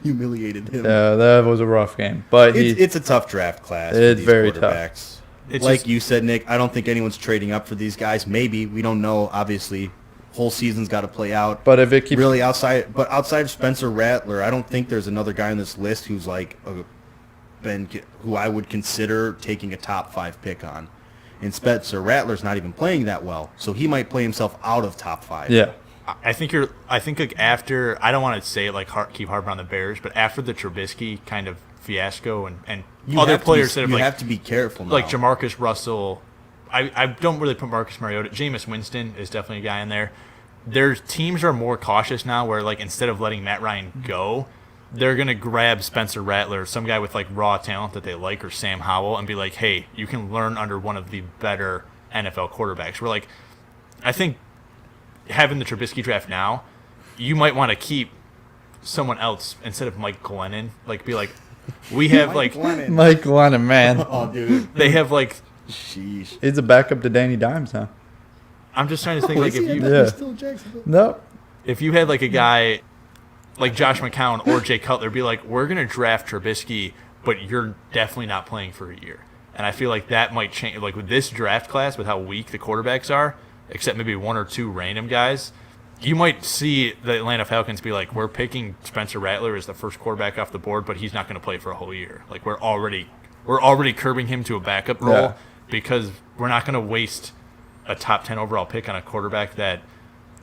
Humiliated him. Yeah, that was a rough game. But it's a tough draft class. It's very tough. It's like you said, Nick, I don't think anyone's trading up for these guys. Maybe. We don't know, obviously. Whole season's got to play out. But if it keeps really outside of Spencer Rattler, I don't think there's another guy on this list who's like who I would consider taking a top 5 pick on. And Spencer Rattler's not even playing that well, so he might play himself out of top 5. Yeah. I think like after, I don't want to say it like keep harping on the Bears, but after the Trubisky kind of fiasco and other players that have you have to be careful now. Like Jamarcus Russell, I don't really put Marcus Mariota. Jameis Winston is definitely a guy in there. Their teams are more cautious now where, like, instead of letting Matt Ryan go, they're going to grab Spencer Rattler, some guy with, like, raw talent that they like, or Sam Howell, and be like, hey, you can learn under one of the better NFL quarterbacks. We're like, I think having the Trubisky draft now, you might want to keep someone else instead of Mike Glennon. Like, be like, we have Mike Glennon, man. Oh, dude. They have like, sheesh. He's a backup to Danny Dimes now. I'm just trying to think, like, if you, No. if you had like a guy like Josh McCown or Jay Cutler, be like, we're gonna draft Trubisky, but you're definitely not playing for a year. And I feel like that might change. Like with this draft class, with how weak the quarterbacks are, except maybe one or two random guys, you might see the Atlanta Falcons be like, we're picking Spencer Rattler as the first quarterback off the board, but he's not going to play for a whole year. Like we're already curbing him to a backup role because we're not going to waste a top 10 overall pick on a quarterback that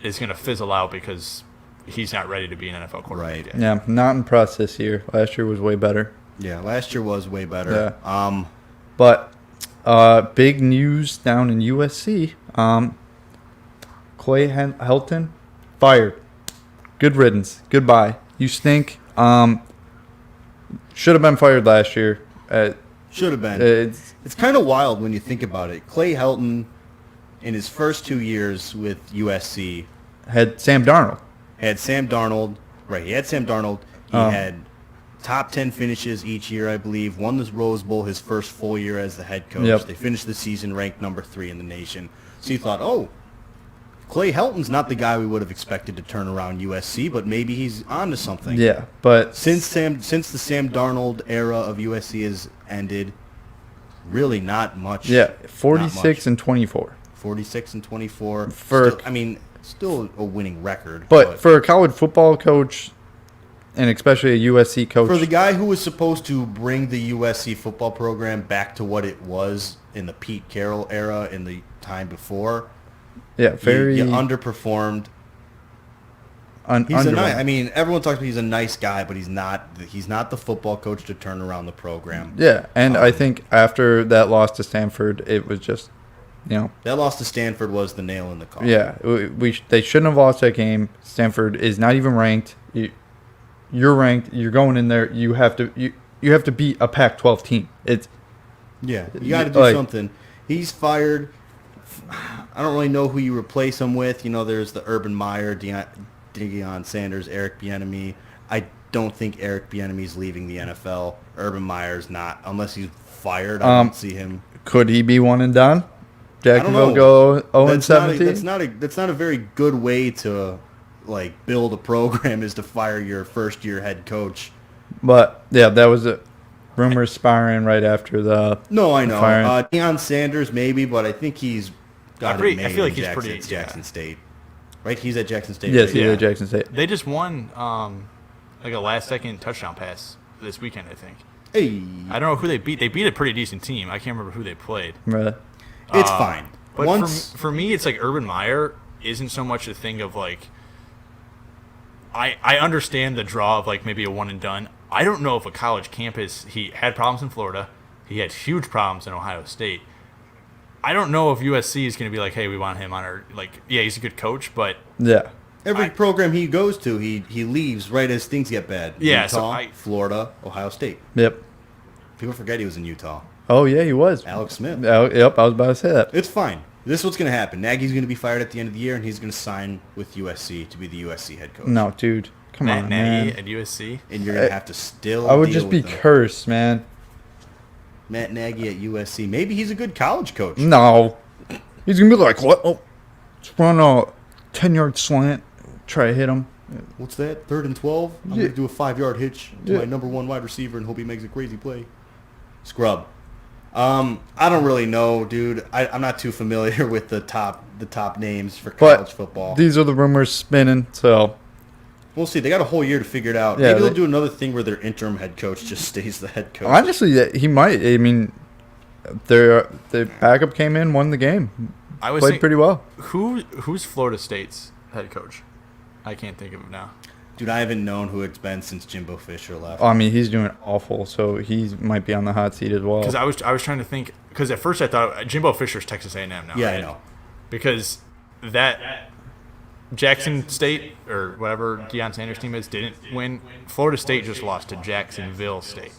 is going to fizzle out because he's not ready to be an NFL quarterback yet. Yeah, not impressed this year. Last year was way better. Yeah, last year was way better. Yeah. But big news down in USC. Clay Hilton fired. Good riddance. Goodbye. You stink. Should have been fired last year. Should have been. It's kind of wild when you think about it. Clay Helton, in his first 2 years with USC, had Sam Darnold. Right, he had Sam Darnold. He had top 10 finishes each year, I believe. Won the Rose Bowl his first full year as the head coach. Yep. They finished the season ranked number 3 in the nation. So you thought, oh, Clay Helton's not the guy we would have expected to turn around USC, but maybe he's on to something. Yeah, but since the Sam Darnold era of USC has ended, really not much. Yeah, 46 and 24. 46 and 24. Still a winning record. But for a college football coach, and especially a USC coach, for the guy who was supposed to bring the USC football program back to what it was in the Pete Carroll era in the time before, you underperformed. Everyone talks about he's a nice guy, but he's not the football coach to turn around the program. Yeah, and I think after that loss to Stanford, it was just, that loss to Stanford was the nail in the coffin. Yeah, they shouldn't have lost that game. Stanford is not even ranked. You're ranked. You're going in there. You have to beat a Pac-12 team. You got to do something. He's fired. I don't really know who you replace him with. There's the Urban Meyer, Deion Sanders, Eric Bieniemy. I don't think Eric Bieniemy's leaving the NFL. Urban Meyer's not, unless he's fired. I don't see him. Could he be one and done? Jacksonville go 0-17. That's not a very good way to build a program, is to fire your first year head coach. But yeah, that was a rumor spiraling right after the. No, I know. Deion Sanders maybe, but I think he's got it made. I feel like he's pretty Jackson State. Right, he's at Jackson State. Yes, right? he's at Jackson State. They just won a last-second touchdown pass this weekend, I think. Hey, I don't know who they beat. They beat a pretty decent team. I can't remember who they played. Right. It's fine. But for me, it's like Urban Meyer isn't so much a thing of I understand the draw of maybe a one and done. I don't know if a college campus. He had problems in Florida. He had huge problems in Ohio State. I don't know if USC is going to be like, hey, we want him on our he's a good coach, but every program he goes to, he leaves right as things get bad. Yeah, Utah, Florida, Ohio State. Yep. People forget he was in Utah. Oh yeah, he was. Alex Smith. Yep, I was about to say that. It's fine. This is what's going to happen. Nagy's going to be fired at the end of the year, and he's going to sign with USC to be the USC head coach. No, dude, come on, Nagy man. at USC, and you're going to have to still. I would just be cursed, man. Matt Nagy at USC. Maybe he's a good college coach. No. He's going to be like, what? Oh, let's run a 10-yard slant. Try to hit him. What's that? 3rd and 12? I'm going to do a 5-yard hitch to my number 1 wide receiver and hope he makes a crazy play. Scrub. I don't really know, dude. I'm not too familiar with the top names for college football. These are the rumors spinning, so. We'll see. They got a whole year to figure it out. Maybe they'll do another thing where their interim head coach just stays the head coach. Honestly, he might. I mean, their backup came in, won the game. Played pretty well. Who's Florida State's head coach? I can't think of him now. Dude, I haven't known who it's been since Jimbo Fisher left. I mean, he's doing awful, so he might be on the hot seat as well. Because I was trying to think. Because at first I thought Jimbo Fisher's Texas A&M now. Yeah, right? I know. Because that Jackson State or whatever Deion Sanders' team is didn't win. Florida State just lost to Jacksonville State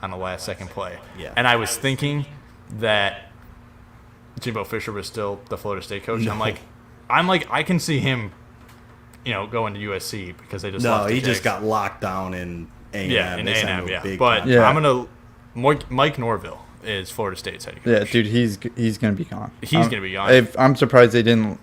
on the last second play. Yeah. And I was thinking that Jimbo Fisher was still the Florida State coach. No. I'm like, I can see him, going to USC because they just he just got locked down in A&M. Yeah, in A&M, yeah. But Yeah. I'm going to – Mike Norville is Florida State's head coach. Yeah, dude, he's going to be gone. He's going to be gone. I'm surprised they didn't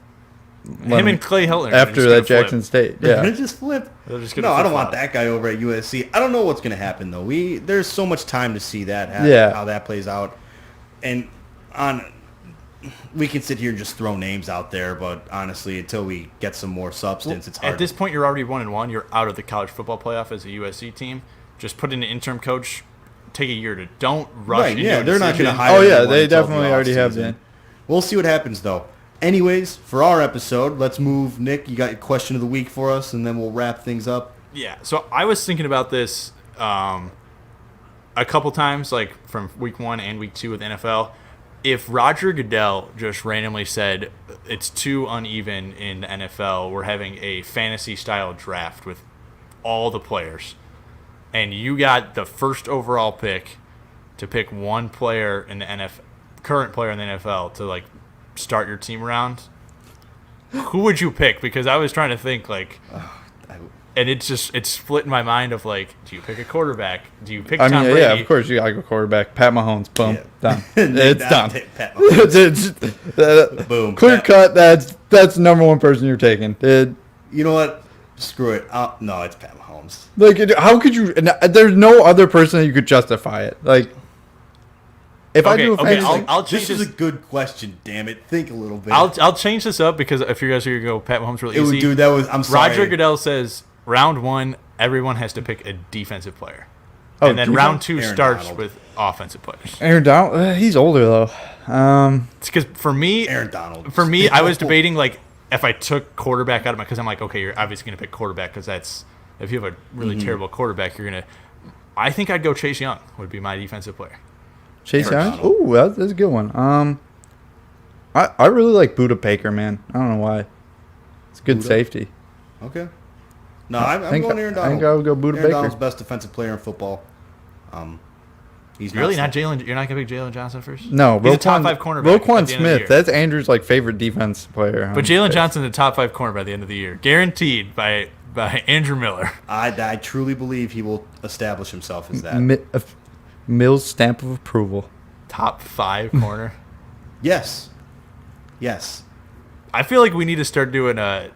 him and Clay Hilton after that Jackson State. Yeah. They just flip. No, I don't want that guy over at USC. I don't know what's going to happen, though. There's so much time to see that happen, how that plays out. And we can sit here and just throw names out there, but honestly, until we get some more substance, it's hard. At this point, you're already 1-1. You're out of the college football playoff as a USC team. Just put in an interim coach. Take a year to don't rush. Right? Yeah, they're not going to hire. Oh yeah, they definitely already have been. We'll see what happens though. Anyways, for our episode, let's move. Nick, you got your question of the week for us, and then we'll wrap things up. Yeah. So I was thinking about this a couple times, like from week 1 and week 2 with NFL. If Roger Goodell just randomly said it's too uneven in the NFL, we're having a fantasy-style draft with all the players, and you got the first overall pick to pick one player in the NFL, current player in the NFL, to like start your team around, who would you pick? Because I was trying to think and it's split in my mind of like, do you pick a quarterback? Do you pick Tom Brady? Yeah, of course you gotta go quarterback. Pat Mahomes, boom, done. It's done. Boom, clear cut. That's the number one person you're taking. You know what? Screw it. No, it's Pat Mahomes. Like, how could you? There's no other person that you could justify it. Like, if I do a fantasy, I'll change this is a good question. Damn it, think a little bit. I'll change this up because if you guys are gonna go Pat Mahomes really easy, dude, I'm sorry. Roger Goodell says round 1, everyone has to pick a defensive player, and then round 2 starts Darnold. With offensive players. Aaron Donald, he's older though. It's because for me, Aaron Donald. For me, I was debating like if I took quarterback out of my, because I'm like, okay, you're obviously gonna pick quarterback because that's if you have a really terrible quarterback, you're gonna. I think I'd go Chase Young would be my defensive player. Chase Young? Ooh, that's a good one. I really like Budda Baker, man. I don't know why. It's a good safety. Okay. No, I'm going Aaron Donald. I think I would go Budda Baker. Aaron Donald's best defensive player in football. He's really not Jaylen. You're not gonna pick Jaylen Johnson first? No, he's a top 5 cornerback. Roquan Smith. That's Andrew's favorite defense player. But Jaylen Johnson's a top 5 corner by the end of the year, guaranteed by Andrew Miller. I truly believe he will establish himself as that. Mills' stamp of approval. Top 5 corner. Yes. I feel like we need to start doing a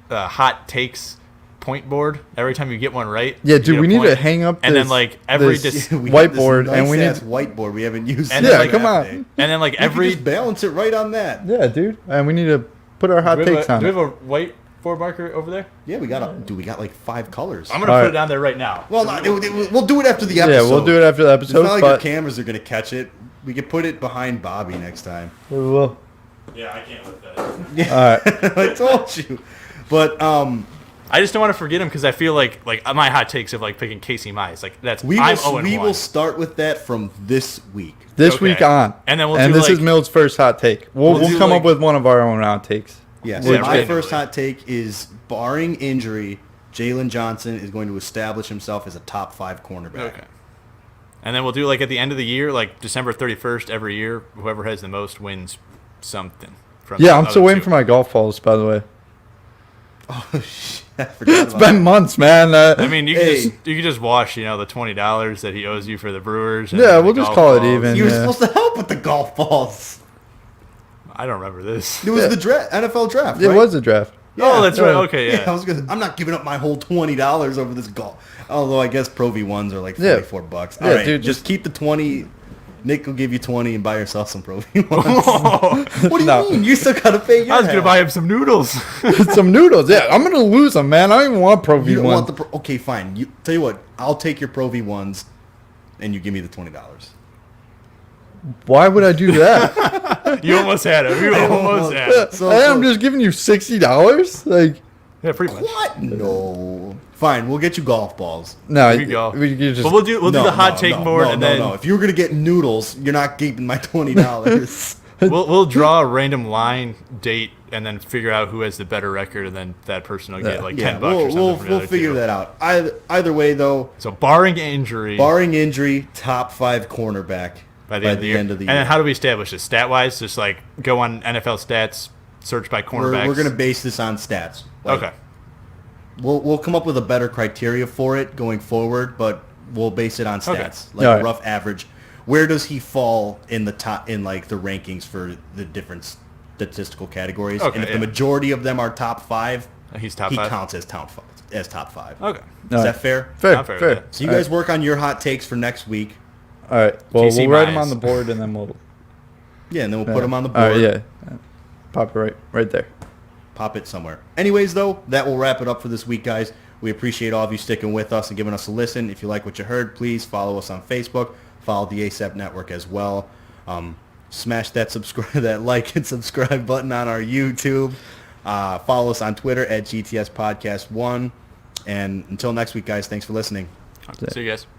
hot takes point board every time you get one right. Yeah, dude, we need to hang up and then like every whiteboard, nice and we need whiteboard we haven't used. And yeah, come on. And then like every just balance it right on that. Yeah, dude, and we need to put our hot takes on. Do we have a whiteboard marker over there? Yeah, we got like 5 colors. I'm gonna put it down there right now. Well, we'll do it after the episode. Yeah, we'll do it after the episode. It's not like our cameras are gonna catch it. We can put it behind Bobby next time. We will. Yeah, I can't look that. Yeah. All right. I told you. But I just don't want to forget him because I feel like my hot takes of like picking Casey Mize, like that's we will start with that from this week. This week on, and then this is Mills' first hot take. We'll come up with one of our own hot takes. Yes, my first hot take is barring injury, Jaylen Johnson is going to establish himself as a top 5 cornerback. Okay. And then we'll do like at the end of the year, like December 31st every year, whoever has the most wins something. I'm still waiting for my golf balls, by the way. Oh shit! I forgot it's been months, man. I mean, you can just wash, the $20 that he owes you for the Brewers. And we'll just call it even. You were supposed to help with the golf balls. I don't remember this. It was the NFL draft. It was the draft. Yeah, oh, that's right. Okay, yeah. I'm not giving up my whole $20 over this golf. Although I guess Pro V1s are like $44. All right, dude, just keep the 20. Nick will give you 20 and buy yourself some Pro V1s. What do you mean? You still gotta pay your I was gonna buy him some noodles. Some noodles. Yeah, I'm gonna lose them, man. I don't even want Pro V1s. You don't want the okay, fine. Tell you what, I'll take your Pro V1s, and you give me the $20. Why would I do that? You almost had him. You almost had him. So I'm just giving you $60. Like, yeah, pretty much. What? No. Fine, we'll get you golf balls. No, we go. But we'll do the hot take board, and then if you were gonna get noodles, you're not keeping my $20. we'll draw a random line date and then figure out who has the better record, and then that person will get like $10 or something. We'll figure that out. Either way, though. So barring injury, top 5 cornerback. by the end of the year. And then how do we establish this? Stat-wise, just like go on NFL stats, search by cornerbacks? We're going to base this on stats. Okay. We'll come up with a better criteria for it going forward, but we'll base it on stats, a rough average. Where does he fall in the top in like the rankings for the different statistical categories? Okay, and if the majority of them are top 5, he's top 5. He counts as top 5. Okay. Is that fair? Fair. So you guys work on your hot takes for next week. All right. Well, we'll write them on the board and then we'll. Yeah, and then we'll put them on the board. All right, yeah. Pop it right there. Pop it somewhere. Anyways, though, that will wrap it up for this week, guys. We appreciate all of you sticking with us and giving us a listen. If you like what you heard, please follow us on Facebook. Follow the ASAP Network as well. Smash that that like and subscribe button on our YouTube. Follow us on Twitter at GTS Podcast 1. And until next week, guys, thanks for listening. See you guys.